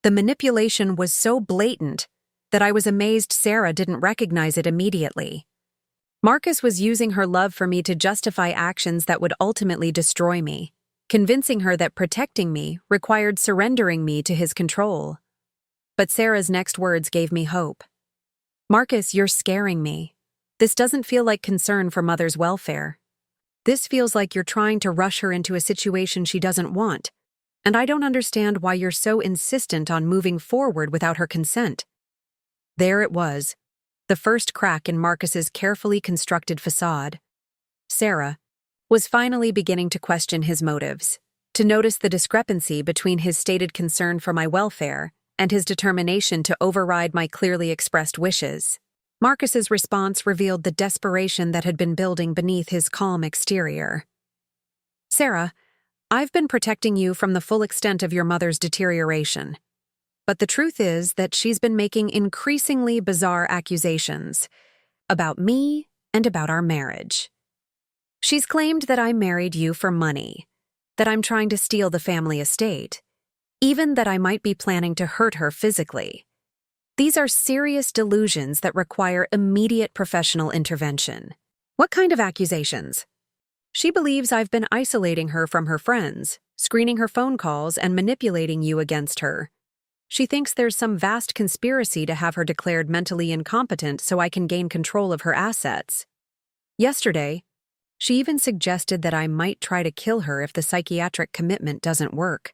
The manipulation was so blatant that I was amazed Sarah didn't recognize it immediately. Marcus was using her love for me to justify actions that would ultimately destroy me, convincing her that protecting me required surrendering me to his control. But Sarah's next words gave me hope. Marcus, you're scaring me. This doesn't feel like concern for Mother's welfare. This feels like you're trying to rush her into a situation she doesn't want, and I don't understand why you're so insistent on moving forward without her consent. There it was. The first crack in Marcus's carefully constructed facade. Sarah was finally beginning to question his motives, to notice the discrepancy between his stated concern for my welfare and his determination to override my clearly expressed wishes. Marcus's response revealed the desperation that had been building beneath his calm exterior. Sarah, I've been protecting you from the full extent of your mother's deterioration. But the truth is that she's been making increasingly bizarre accusations about me and about our marriage. She's claimed that I married you for money, that I'm trying to steal the family estate, even that I might be planning to hurt her physically. These are serious delusions that require immediate professional intervention. What kind of accusations? She believes I've been isolating her from her friends, screening her phone calls, and manipulating you against her. She thinks there's some vast conspiracy to have her declared mentally incompetent so I can gain control of her assets. Yesterday, she even suggested that I might try to kill her if the psychiatric commitment doesn't work.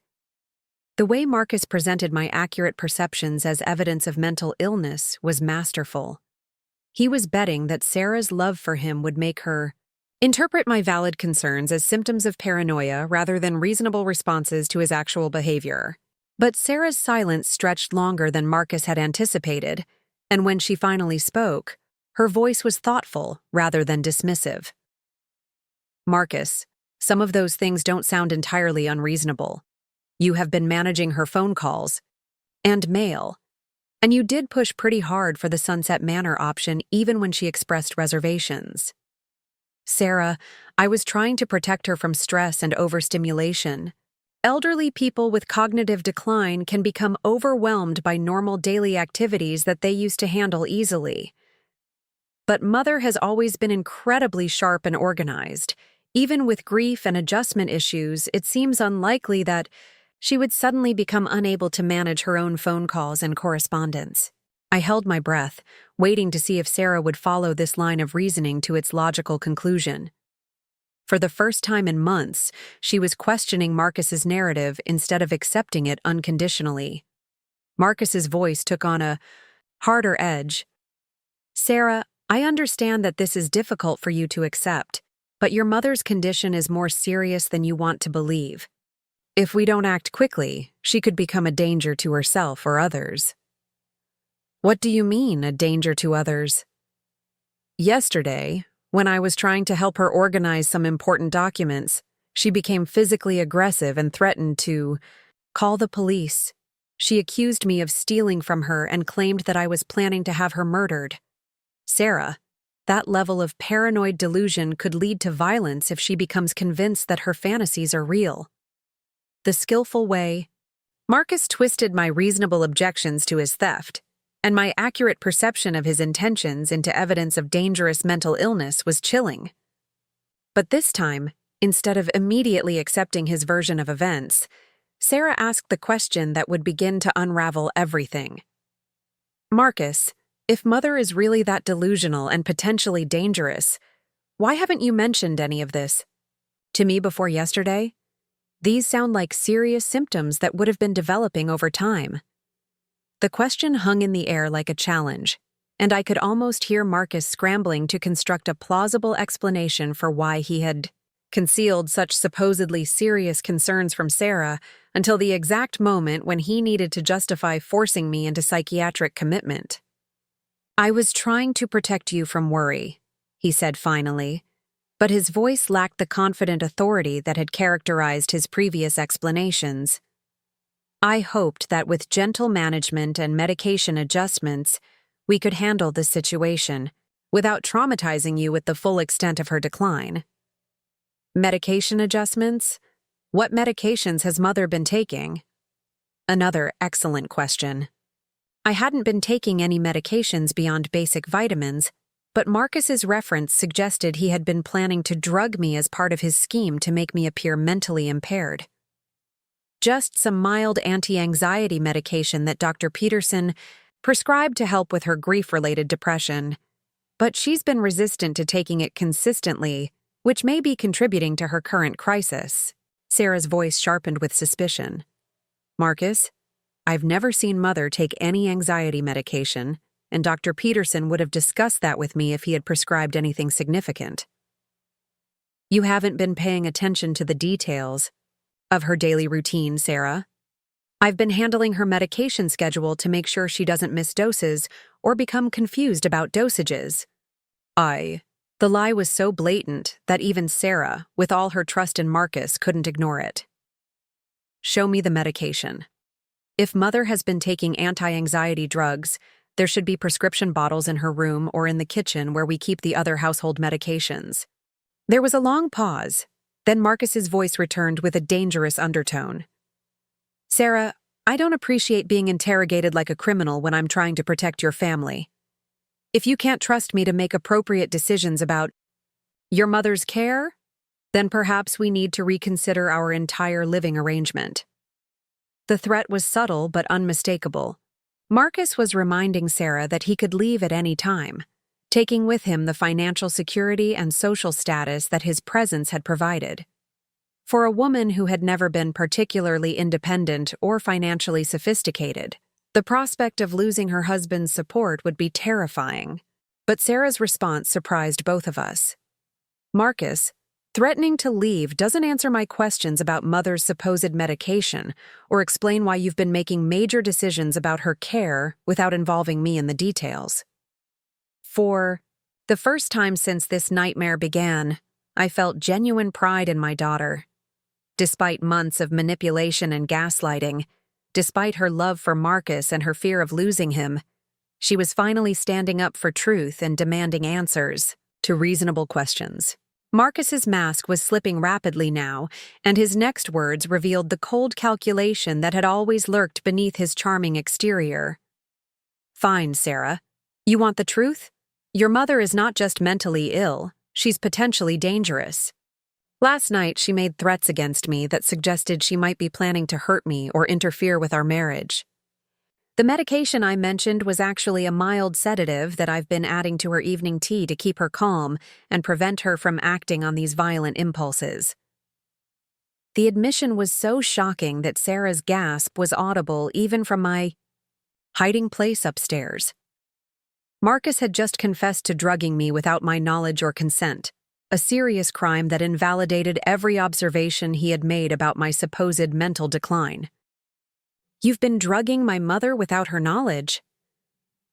The way Marcus presented my accurate perceptions as evidence of mental illness was masterful. He was betting that Sarah's love for him would make her interpret my valid concerns as symptoms of paranoia rather than reasonable responses to his actual behavior. But Sarah's silence stretched longer than Marcus had anticipated, and when she finally spoke, her voice was thoughtful rather than dismissive. Marcus, some of those things don't sound entirely unreasonable. You have been managing her phone calls and mail, and you did push pretty hard for the Sunset Manor option even when she expressed reservations. Sarah, I was trying to protect her from stress and overstimulation. Elderly people with cognitive decline can become overwhelmed by normal daily activities that they used to handle easily. But Mother has always been incredibly sharp and organized. Even with grief and adjustment issues, it seems unlikely that she would suddenly become unable to manage her own phone calls and correspondence. I held my breath, waiting to see if Sarah would follow this line of reasoning to its logical conclusion. For the first time in months, she was questioning Marcus's narrative instead of accepting it unconditionally. Marcus's voice took on a harder edge. Sarah, I understand that this is difficult for you to accept, but your mother's condition is more serious than you want to believe. If we don't act quickly, she could become a danger to herself or others. What do you mean, a danger to others? Yesterday, when I was trying to help her organize some important documents, she became physically aggressive and threatened to call the police. She accused me of stealing from her and claimed that I was planning to have her murdered. Sarah, that level of paranoid delusion could lead to violence if she becomes convinced that her fantasies are real. The skillful way. Marcus twisted my reasonable objections to his theft, and my accurate perception of his intentions into evidence of dangerous mental illness was chilling. But this time, instead of immediately accepting his version of events, Sarah asked the question that would begin to unravel everything. Marcus, if Mother is really that delusional and potentially dangerous, why haven't you mentioned any of this to me before yesterday? These sound like serious symptoms that would have been developing over time. The question hung in the air like a challenge, and I could almost hear Marcus scrambling to construct a plausible explanation for why he had concealed such supposedly serious concerns from Sarah until the exact moment when he needed to justify forcing me into psychiatric commitment. I was trying to protect you from worry, he said finally, but his voice lacked the confident authority that had characterized his previous explanations. I hoped that with gentle management and medication adjustments, we could handle this situation without traumatizing you with the full extent of her decline. Medication adjustments? What medications has Mother been taking? Another excellent question. I hadn't been taking any medications beyond basic vitamins, but Marcus's reference suggested he had been planning to drug me as part of his scheme to make me appear mentally impaired. Just some mild anti-anxiety medication that Dr. Peterson prescribed to help with her grief-related depression, but she's been resistant to taking it consistently, which may be contributing to her current crisis. Sarah's voice sharpened with suspicion. Marcus, I've never seen Mother take any anxiety medication, and Dr. Peterson would have discussed that with me if he had prescribed anything significant. You haven't been paying attention to the details of her daily routine, Sarah. I've been handling her medication schedule to make sure she doesn't miss doses or become confused about dosages. The lie was so blatant that even Sarah, with all her trust in Marcus, couldn't ignore it. Show me the medication. If Mother has been taking anti-anxiety drugs, there should be prescription bottles in her room or in the kitchen where we keep the other household medications. There was a long pause. Then Marcus's voice returned with a dangerous undertone. Sarah, I don't appreciate being interrogated like a criminal when I'm trying to protect your family. If you can't trust me to make appropriate decisions about your mother's care, then perhaps we need to reconsider our entire living arrangement. The threat was subtle but unmistakable. Marcus was reminding Sarah that he could leave at any time, taking with him the financial security and social status that his presence had provided. For a woman who had never been particularly independent or financially sophisticated, the prospect of losing her husband's support would be terrifying. But Sarah's response surprised both of us. Marcus, threatening to leave doesn't answer my questions about Mother's supposed medication or explain why you've been making major decisions about her care without involving me in the details. For the first time since this nightmare began, I felt genuine pride in my daughter. Despite months of manipulation and gaslighting, despite her love for Marcus and her fear of losing him, she was finally standing up for truth and demanding answers to reasonable questions. Marcus's mask was slipping rapidly now, and his next words revealed the cold calculation that had always lurked beneath his charming exterior. Fine, Sarah. You want the truth? Your mother is not just mentally ill, she's potentially dangerous. Last night she made threats against me that suggested she might be planning to hurt me or interfere with our marriage. The medication I mentioned was actually a mild sedative that I've been adding to her evening tea to keep her calm and prevent her from acting on these violent impulses. The admission was so shocking that Sarah's gasp was audible even from my hiding place upstairs. Marcus had just confessed to drugging me without my knowledge or consent, a serious crime that invalidated every observation he had made about my supposed mental decline. You've been drugging my mother without her knowledge?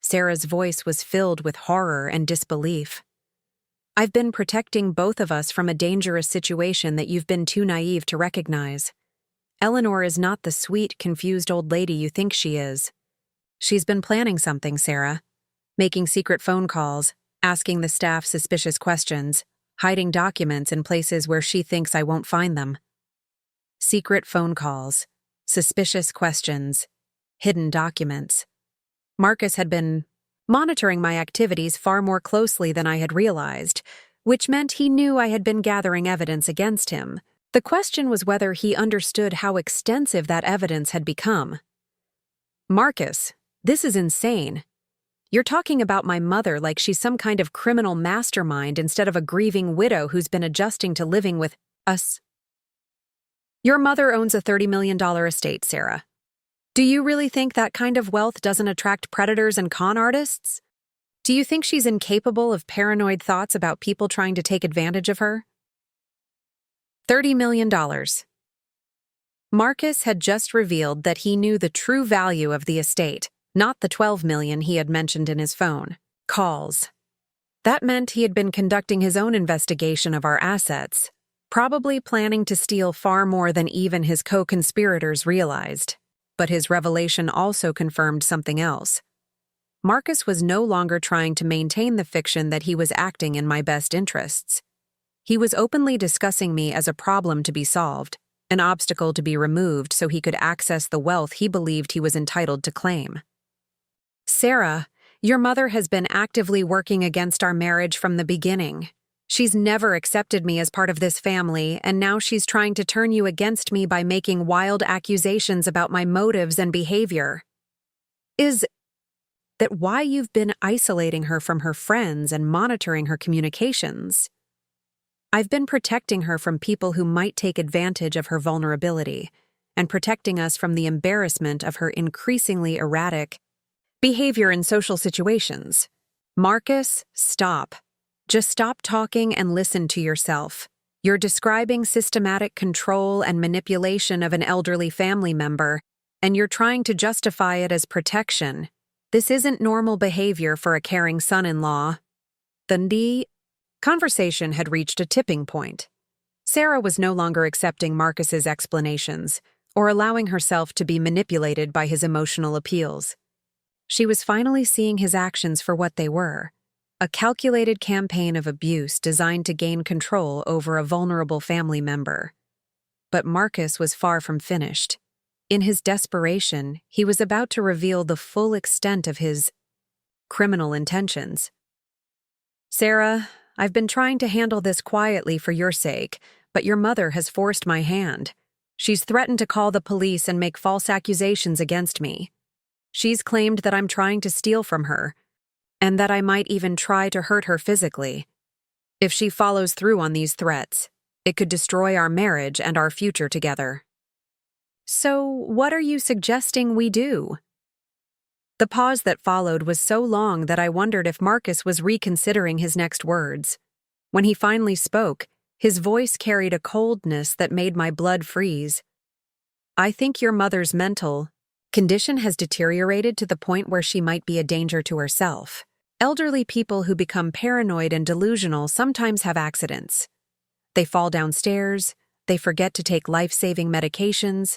Sarah's voice was filled with horror and disbelief. I've been protecting both of us from a dangerous situation that you've been too naive to recognize. Eleanor is not the sweet, confused old lady you think she is. She's been planning something, Sarah. Making secret phone calls, asking the staff suspicious questions, hiding documents in places where she thinks I won't find them. Secret phone calls. Suspicious questions, hidden documents. Marcus had been monitoring my activities far more closely than I had realized, which meant he knew I had been gathering evidence against him. The question was whether he understood how extensive that evidence had become. Marcus, this is insane. You're talking about my mother like she's some kind of criminal mastermind instead of a grieving widow who's been adjusting to living with us. Your mother owns a $30 million estate, Sarah. Do you really think that kind of wealth doesn't attract predators and con artists? Do you think she's incapable of paranoid thoughts about people trying to take advantage of her? $30 million. Marcus had just revealed that he knew the true value of the estate, not the $12 million he had mentioned in his phone calls. That meant he had been conducting his own investigation of our assets, probably planning to steal far more than even his co-conspirators realized. But his revelation also confirmed something else. Marcus was no longer trying to maintain the fiction that he was acting in my best interests. He was openly discussing me as a problem to be solved, an obstacle to be removed so he could access the wealth he believed he was entitled to claim. Sarah, your mother has been actively working against our marriage from the beginning. She's never accepted me as part of this family, and now she's trying to turn you against me by making wild accusations about my motives and behavior. Is that why you've been isolating her from her friends and monitoring her communications? I've been protecting her from people who might take advantage of her vulnerability, and protecting us from the embarrassment of her increasingly erratic behavior in social situations. Marcus, stop. Just stop talking and listen to yourself. You're describing systematic control and manipulation of an elderly family member, and you're trying to justify it as protection. This isn't normal behavior for a caring son-in-law. The conversation had reached a tipping point. Sarah was no longer accepting Marcus's explanations or allowing herself to be manipulated by his emotional appeals. She was finally seeing his actions for what they were. A calculated campaign of abuse designed to gain control over a vulnerable family member. But Marcus was far from finished. In his desperation, he was about to reveal the full extent of his criminal intentions. Sarah, I've been trying to handle this quietly for your sake, but your mother has forced my hand. She's threatened to call the police and make false accusations against me. She's claimed that I'm trying to steal from her, and that I might even try to hurt her physically. If she follows through on these threats, it could destroy our marriage and our future together. So, what are you suggesting we do? The pause that followed was so long that I wondered if Marcus was reconsidering his next words. When he finally spoke, his voice carried a coldness that made my blood freeze. I think your mother's mental condition has deteriorated to the point where she might be a danger to herself. Elderly people who become paranoid and delusional sometimes have accidents. They fall downstairs, they forget to take life-saving medications,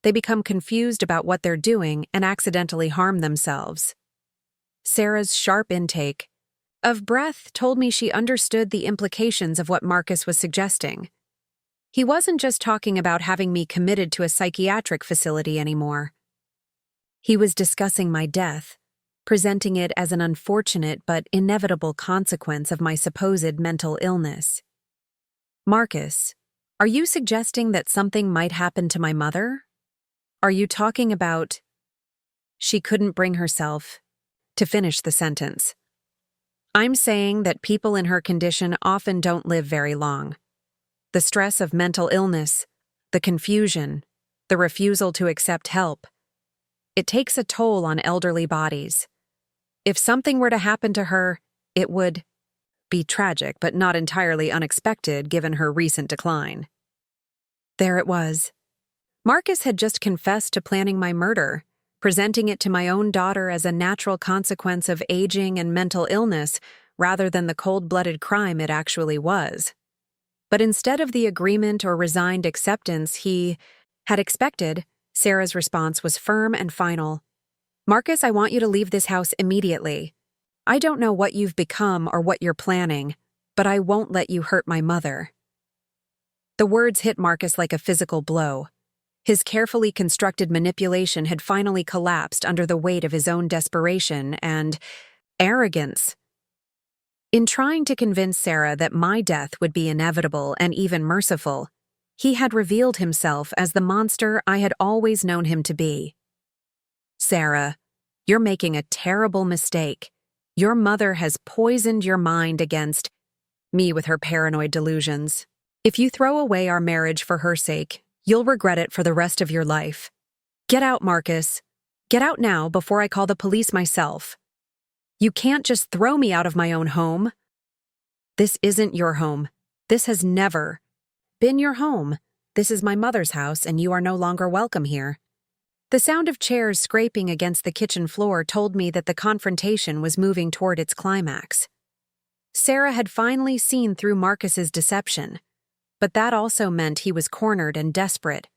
they become confused about what they're doing and accidentally harm themselves. Sarah's sharp intake of breath told me she understood the implications of what Marcus was suggesting. He wasn't just talking about having me committed to a psychiatric facility anymore. He was discussing my death, presenting it as an unfortunate but inevitable consequence of my supposed mental illness. Marcus, are you suggesting that something might happen to my mother? Are you talking about... She couldn't bring herself to finish the sentence. I'm saying that people in her condition often don't live very long. The stress of mental illness, the confusion, the refusal to accept help. It takes a toll on elderly bodies. If something were to happen to her, it would be tragic but not entirely unexpected given her recent decline. There it was. Marcus had just confessed to planning my murder, presenting it to my own daughter as a natural consequence of aging and mental illness rather than the cold-blooded crime it actually was. But instead of the agreement or resigned acceptance he had expected, Sarah's response was firm and final. Marcus, I want you to leave this house immediately. I don't know what you've become or what you're planning, but I won't let you hurt my mother. The words hit Marcus like a physical blow. His carefully constructed manipulation had finally collapsed under the weight of his own desperation and arrogance. In trying to convince Sarah that my death would be inevitable and even merciful, he had revealed himself as the monster I had always known him to be. Sarah, you're making a terrible mistake. Your mother has poisoned your mind against me with her paranoid delusions. If you throw away our marriage for her sake, you'll regret it for the rest of your life. Get out, Marcus. Get out now before I call the police myself. You can't just throw me out of my own home. This isn't your home. This has never been your home. This is my mother's house, and you are no longer welcome here. The sound of chairs scraping against the kitchen floor told me that the confrontation was moving toward its climax. Sarah had finally seen through Marcus's deception, but that also meant he was cornered and desperate.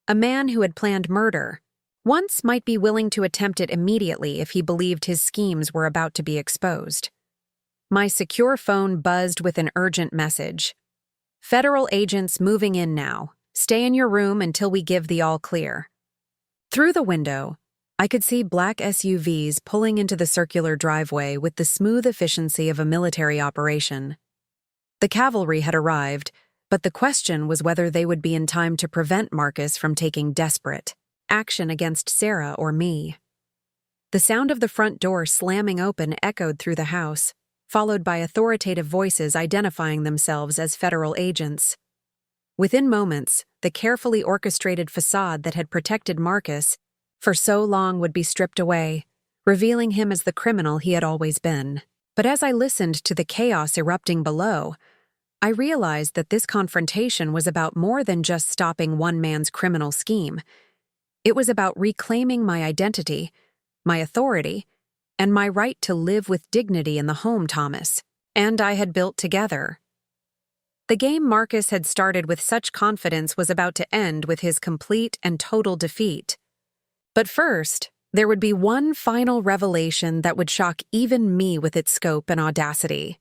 A man who had planned murder once might be willing to attempt it immediately if he believed his schemes were about to be exposed. My secure phone buzzed with an urgent message. Federal agents moving in now. Stay in your room until we give the all clear. Through the window, I could see black SUVs pulling into the circular driveway with the smooth efficiency of a military operation. The cavalry had arrived, but the question was whether they would be in time to prevent Marcus from taking desperate action against Sarah or me. The sound of the front door slamming open echoed through the house, followed by authoritative voices identifying themselves as federal agents. Within moments, the carefully orchestrated facade that had protected Marcus for so long would be stripped away, revealing him as the criminal he had always been. But as I listened to the chaos erupting below, I realized that this confrontation was about more than just stopping one man's criminal scheme. It was about reclaiming my identity, my authority, and my right to live with dignity in the home Thomas and I had built together. The game Marcus had started with such confidence was about to end with his complete and total defeat. But first, there would be one final revelation that would shock even me with its scope and audacity.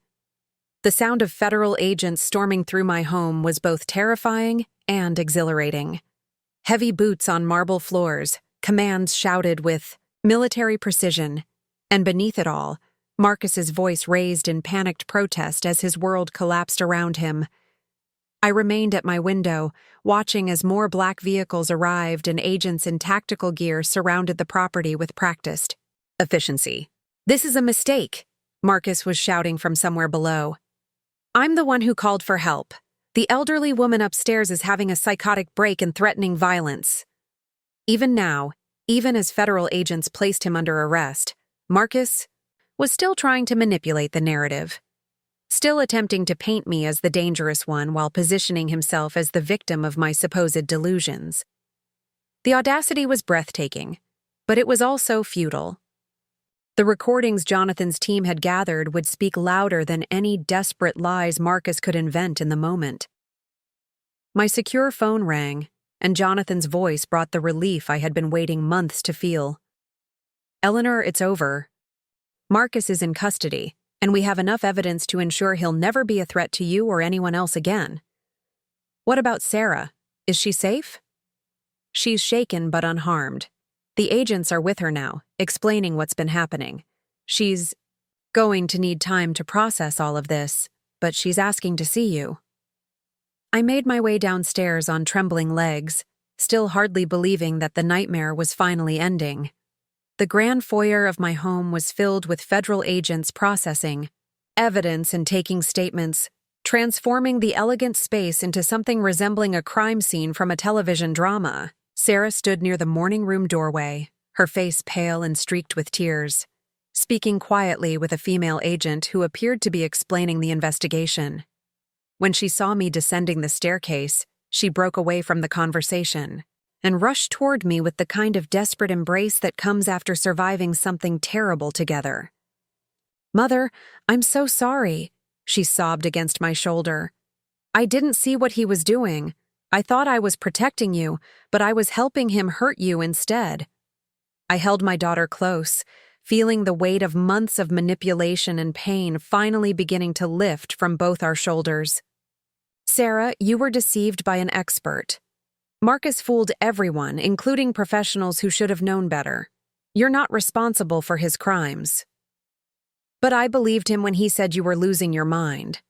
The sound of federal agents storming through my home was both terrifying and exhilarating. Heavy boots on marble floors, commands shouted with military precision, and beneath it all, Marcus's voice raised in panicked protest as his world collapsed around him. I remained at my window, watching as more black vehicles arrived and agents in tactical gear surrounded the property with practiced efficiency. "This is a mistake," Marcus was shouting from somewhere below. "I'm the one who called for help. The elderly woman upstairs is having a psychotic break and threatening violence." Even now, even as federal agents placed him under arrest, Marcus was still trying to manipulate the narrative, still attempting to paint me as the dangerous one while positioning himself as the victim of my supposed delusions. The audacity was breathtaking, but it was also futile. The recordings Jonathan's team had gathered would speak louder than any desperate lies Marcus could invent in the moment. My secure phone rang, and Jonathan's voice brought the relief I had been waiting months to feel. "Eleanor, it's over. Marcus is in custody, and we have enough evidence to ensure he'll never be a threat to you or anyone else again. What about Sarah? Is she safe? She's shaken but unharmed. The agents are with her now, explaining what's been happening. She's going to need time to process all of this, but she's asking to see you. I made my way downstairs on trembling legs, still hardly believing that the nightmare was finally ending. The grand foyer of my home was filled with federal agents processing evidence and taking statements, transforming the elegant space into something resembling a crime scene from a television drama. Sarah stood near the morning room doorway, her face pale and streaked with tears, speaking quietly with a female agent who appeared to be explaining the investigation. When she saw me descending the staircase, she broke away from the conversation and rushed toward me with the kind of desperate embrace that comes after surviving something terrible together. "Mother, I'm so sorry," she sobbed against my shoulder. "I didn't see what he was doing. I thought I was protecting you, but I was helping him hurt you instead." I held my daughter close, feeling the weight of months of manipulation and pain finally beginning to lift from both our shoulders. "Sarah, you were deceived by an expert. Marcus fooled everyone, including professionals who should have known better. You're not responsible for his crimes. But I believed him when he said you were losing your mind.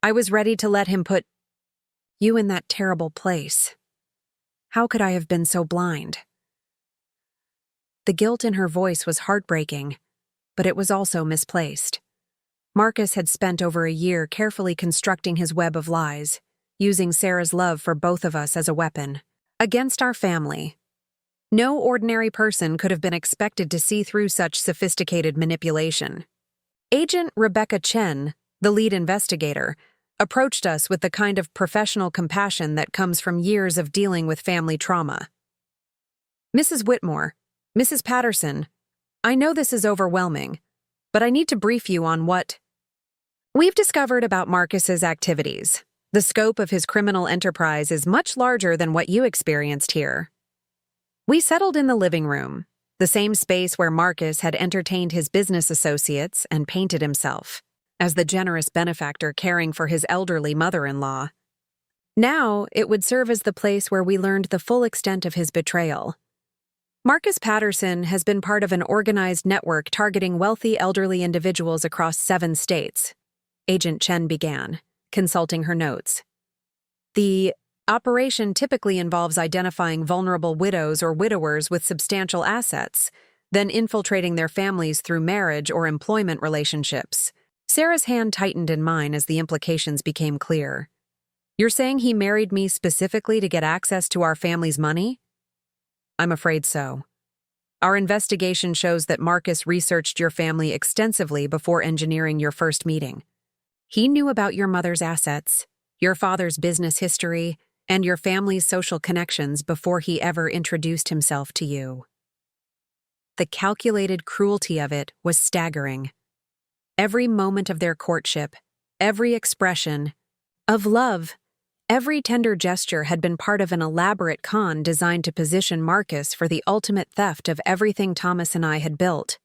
I was ready to let him put you in that terrible place. How could I have been so blind?" The guilt in her voice was heartbreaking, but it was also misplaced. Marcus had spent over a year carefully constructing his web of lies, using Sarah's love for both of us as a weapon against our family. No ordinary person could have been expected to see through such sophisticated manipulation. Agent Rebecca Chen, the lead investigator, approached us with the kind of professional compassion that comes from years of dealing with family trauma. "Mrs. Whitmore, Mrs. Patterson, I know this is overwhelming, but I need to brief you on what we've discovered about Marcus's activities. The scope of his criminal enterprise is much larger than what you experienced here." We settled in the living room, the same space where Marcus had entertained his business associates and painted himself as the generous benefactor caring for his elderly mother-in-law. Now it would serve as the place where we learned the full extent of his betrayal. Marcus Patterson has been part of an organized network targeting wealthy elderly individuals across 7 states. Agent Chen began, consulting her notes. The operation typically involves identifying vulnerable widows or widowers with substantial assets, then infiltrating their families through marriage or employment relationships. Sarah's hand tightened in mine as the implications became clear. "You're saying he married me specifically to get access to our family's money?" "I'm afraid so. Our investigation shows that Marcus researched your family extensively before engineering your first meeting. He knew about your mother's assets, your father's business history, and your family's social connections before he ever introduced himself to you." The calculated cruelty of it was staggering. Every moment of their courtship, every expression of love, every tender gesture had been part of an elaborate con designed to position Marcus for the ultimate theft of everything Thomas and I had built.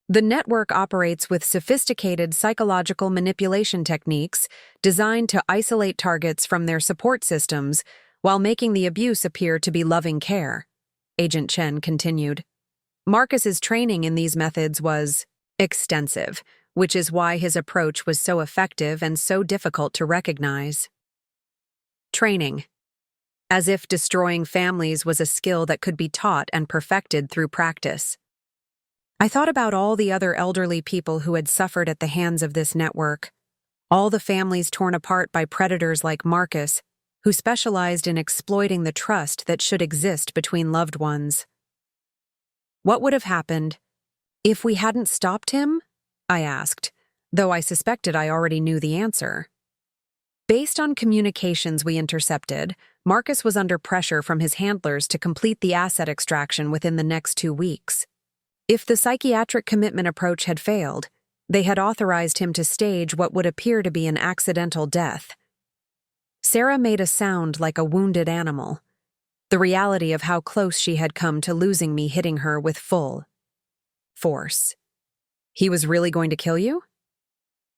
The network operates with sophisticated psychological manipulation techniques designed to isolate targets from their support systems while making the abuse appear to be loving care, Agent Chen continued. Marcus's training in these methods was extensive, which is why his approach was so effective and so difficult to recognize. Training. As if destroying families was a skill that could be taught and perfected through practice. I thought about all the other elderly people who had suffered at the hands of this network, all the families torn apart by predators like Marcus, who specialized in exploiting the trust that should exist between loved ones. What would have happened if we hadn't stopped him? I asked, though I suspected I already knew the answer. Based on communications we intercepted, Marcus was under pressure from his handlers to complete the asset extraction within the next 2 weeks. If the psychiatric commitment approach had failed, they had authorized him to stage what would appear to be an accidental death. Sarah made a sound like a wounded animal, the reality of how close she had come to losing me hitting her with full force. He was really going to kill you?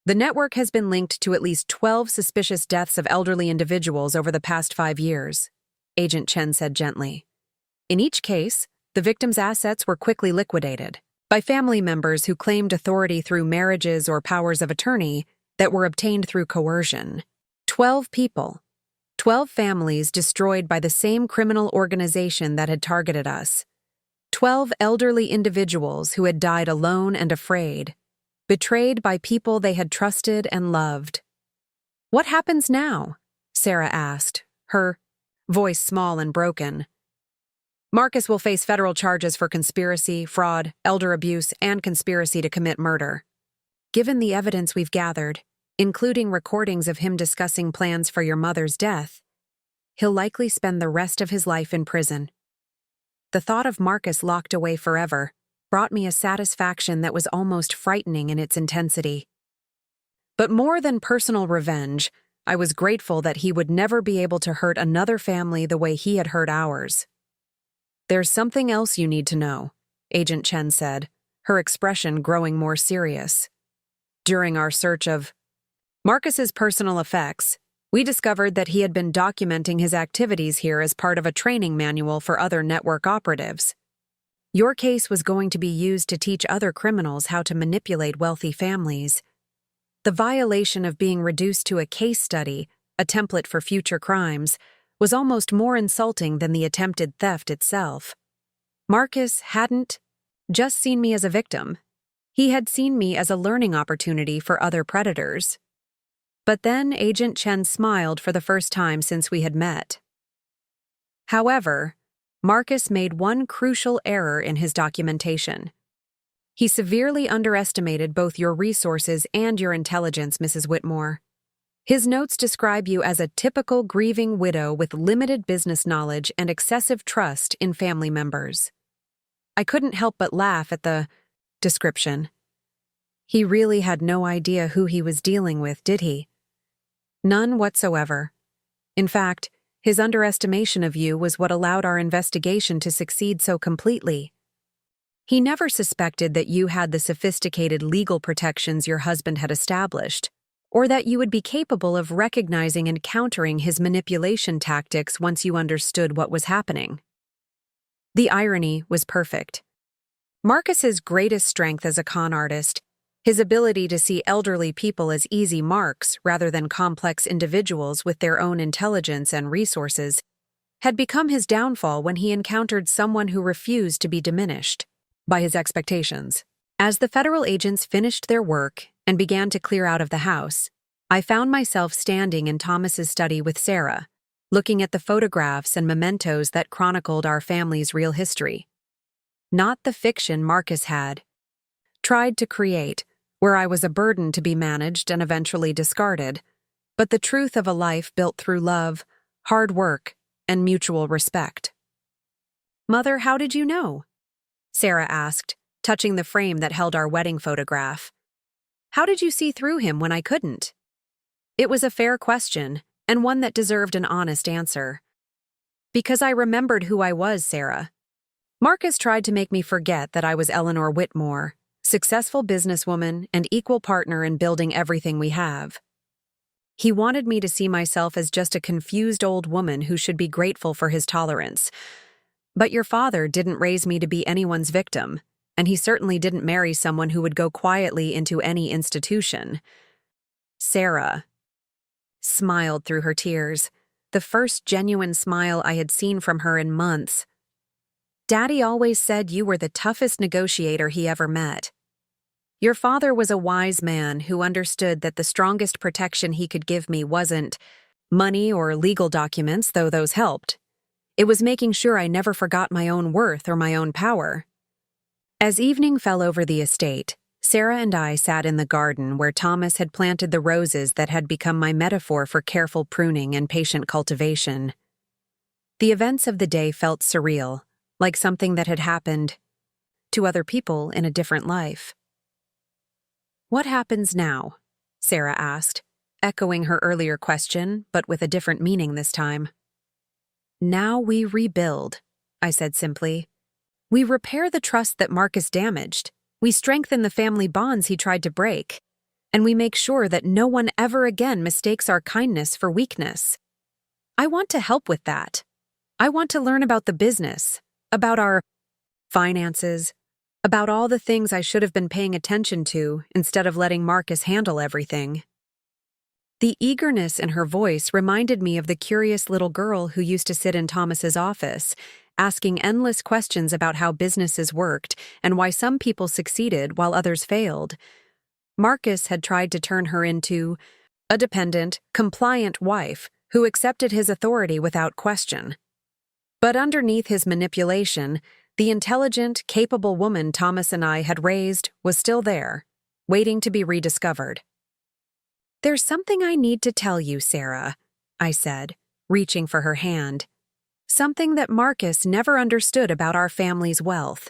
The network has been linked to at least 12 suspicious deaths of elderly individuals over the past 5 years, Agent Chen said gently. In each case, the victims' assets were quickly liquidated by family members who claimed authority through marriages or powers of attorney that were obtained through coercion. 12 people, 12 families destroyed by the same criminal organization that had targeted us. 12 elderly individuals who had died alone and afraid, betrayed by people they had trusted and loved. What happens now? Sarah asked, her voice small and broken. Marcus will face federal charges for conspiracy, fraud, elder abuse, and conspiracy to commit murder. Given the evidence we've gathered, including recordings of him discussing plans for your mother's death, he'll likely spend the rest of his life in prison. The thought of Marcus locked away forever brought me a satisfaction that was almost frightening in its intensity. But more than personal revenge, I was grateful that he would never be able to hurt another family the way he had hurt ours. There's something else you need to know, Agent Chen said, her expression growing more serious. During our search of Marcus's personal effects, we discovered that he had been documenting his activities here as part of a training manual for other network operatives. Your case was going to be used to teach other criminals how to manipulate wealthy families. The violation of being reduced to a case study, a template for future crimes, was almost more insulting than the attempted theft itself. Marcus hadn't just seen me as a victim. He had seen me as a learning opportunity for other predators. But then Agent Chen smiled for the first time since we had met. However, Marcus made one crucial error in his documentation. He severely underestimated both your resources and your intelligence, Mrs. Whitmore. His notes describe you as a typical grieving widow with limited business knowledge and excessive trust in family members. I couldn't help but laugh at the description. He really had no idea who he was dealing with, did he? None whatsoever. In fact, his underestimation of you was what allowed our investigation to succeed so completely. He never suspected that you had the sophisticated legal protections your husband had established, or that you would be capable of recognizing and countering his manipulation tactics once you understood what was happening. The irony was perfect. Marcus's greatest strength as a con artist, his ability to see elderly people as easy marks rather than complex individuals with their own intelligence and resources, had become his downfall when he encountered someone who refused to be diminished by his expectations. As the federal agents finished their work and began to clear out of the house, I found myself standing in Thomas's study with Sarah, looking at the photographs and mementos that chronicled our family's real history. Not the fiction Marcus had tried to create, where I was a burden to be managed and eventually discarded, but the truth of a life built through love, hard work, and mutual respect. "Mother, how did you know?" Sarah asked, touching the frame that held our wedding photograph. "How did you see through him when I couldn't?" It was a fair question, and one that deserved an honest answer. "Because I remembered who I was, Sarah. Marcus tried to make me forget that I was Eleanor Whitmore, successful businesswoman and equal partner in building everything we have. He wanted me to see myself as just a confused old woman who should be grateful for his tolerance. But your father didn't raise me to be anyone's victim, and he certainly didn't marry someone who would go quietly into any institution." Sarah smiled through her tears, the first genuine smile I had seen from her in months. "Daddy always said you were the toughest negotiator he ever met. Your father was a wise man who understood that the strongest protection he could give me wasn't money or legal documents, though those helped. It was making sure I never forgot my own worth or my own power." As evening fell over the estate, Sarah and I sat in the garden where Thomas had planted the roses that had become my metaphor for careful pruning and patient cultivation. The events of the day felt surreal, like something that had happened to other people in a different life. "What happens now?" Sarah asked, echoing her earlier question, but with a different meaning this time. "Now we rebuild," I said simply. "We repair the trust that Marcus damaged. We strengthen the family bonds he tried to break. and we make sure that no one ever again mistakes our kindness for weakness. I want to help with that. I want to learn about the business, about our finances, about all the things I should have been paying attention to instead of letting Marcus handle everything. The eagerness in her voice reminded me of the curious little girl who used to sit in Thomas's office, asking endless questions about how businesses worked and why some people succeeded while others failed. Marcus had tried to turn her into a dependent, compliant wife who accepted his authority without question. But underneath his manipulation, the intelligent, capable woman Thomas and I had raised was still there, waiting to be rediscovered. "There's something I need to tell you, Sarah," I said, reaching for her hand. "Something that Marcus never understood about our family's wealth."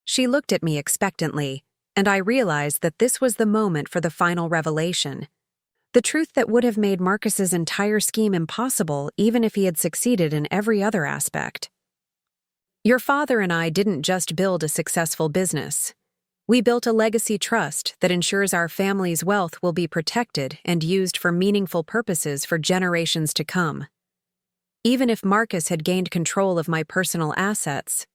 She looked at me expectantly, and I realized that this was the moment for the final revelation. The truth that would have made Marcus's entire scheme impossible even if he had succeeded in every other aspect. "Your father and I didn't just build a successful business. We built a legacy trust that ensures our family's wealth will be protected and used for meaningful purposes for generations to come. Even if Marcus had gained control of my personal assets,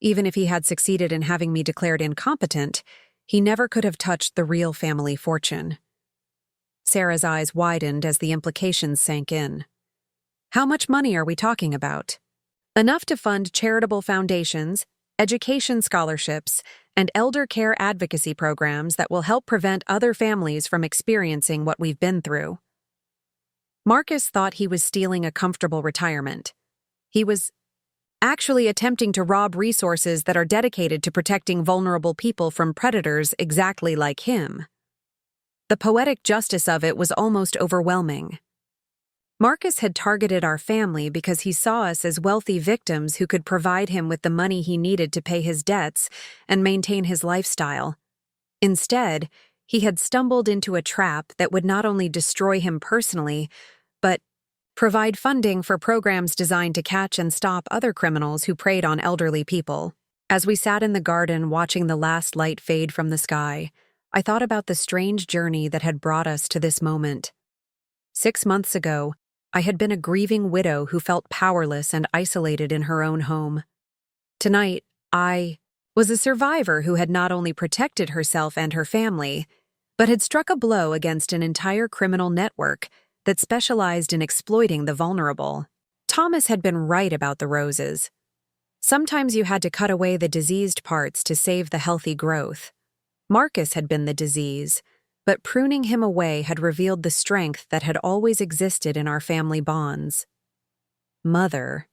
even if he had succeeded in having me declared incompetent, he never could have touched the real family fortune." Sarah's eyes widened as the implications sank in. "How much money are we talking about?" "Enough to fund charitable foundations, education scholarships, and elder care advocacy programs that will help prevent other families from experiencing what we've been through." Marcus thought he was stealing a comfortable retirement. He was actually attempting to rob resources that are dedicated to protecting vulnerable people from predators exactly like him. The poetic justice of it was almost overwhelming. Marcus had targeted our family because he saw us as wealthy victims who could provide him with the money he needed to pay his debts and maintain his lifestyle. Instead, he had stumbled into a trap that would not only destroy him personally, but provide funding for programs designed to catch and stop other criminals who preyed on elderly people. As we sat in the garden watching the last light fade from the sky, I thought about the strange journey that had brought us to this moment. 6 months ago, I had been a grieving widow who felt powerless and isolated in her own home. Tonight, I was a survivor who had not only protected herself and her family, but had struck a blow against an entire criminal network that specialized in exploiting the vulnerable. Thomas had been right about the roses. Sometimes you had to cut away the diseased parts to save the healthy growth. Marcus had been the disease, but pruning him away had revealed the strength that had always existed in our family bonds. "Mother,"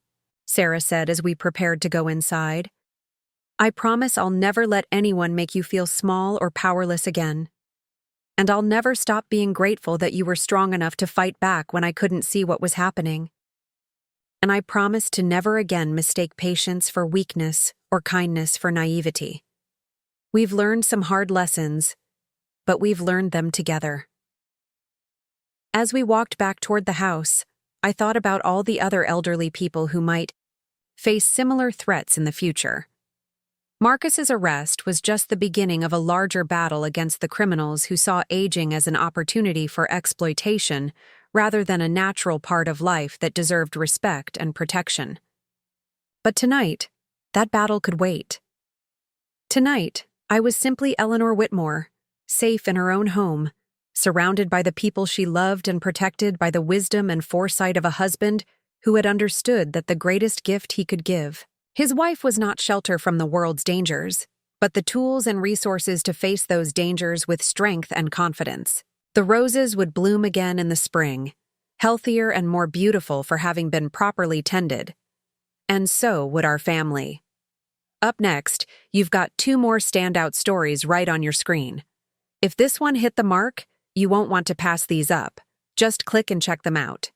Sarah said as we prepared to go inside, "I promise I'll never let anyone make you feel small or powerless again. And I'll never stop being grateful that you were strong enough to fight back when I couldn't see what was happening. And I promise to never again mistake patience for weakness or kindness for naivety. We've learned some hard lessons, but we've learned them together." As we walked back toward the house, I thought about all the other elderly people who might face similar threats in the future. Marcus's arrest was just the beginning of a larger battle against the criminals who saw aging as an opportunity for exploitation rather than a natural part of life that deserved respect and protection. But tonight, that battle could wait. Tonight, I was simply Eleanor Whitmore, safe in her own home, surrounded by the people she loved and protected by the wisdom and foresight of a husband who had understood that the greatest gift he could give. His wife was not shelter from the world's dangers, but the tools and resources to face those dangers with strength and confidence. The roses would bloom again in the spring, healthier and more beautiful for having been properly tended. And so would our family. Up next, you've got 2 more standout stories right on your screen. If this one hit the mark, you won't want to pass these up. Just click and check them out.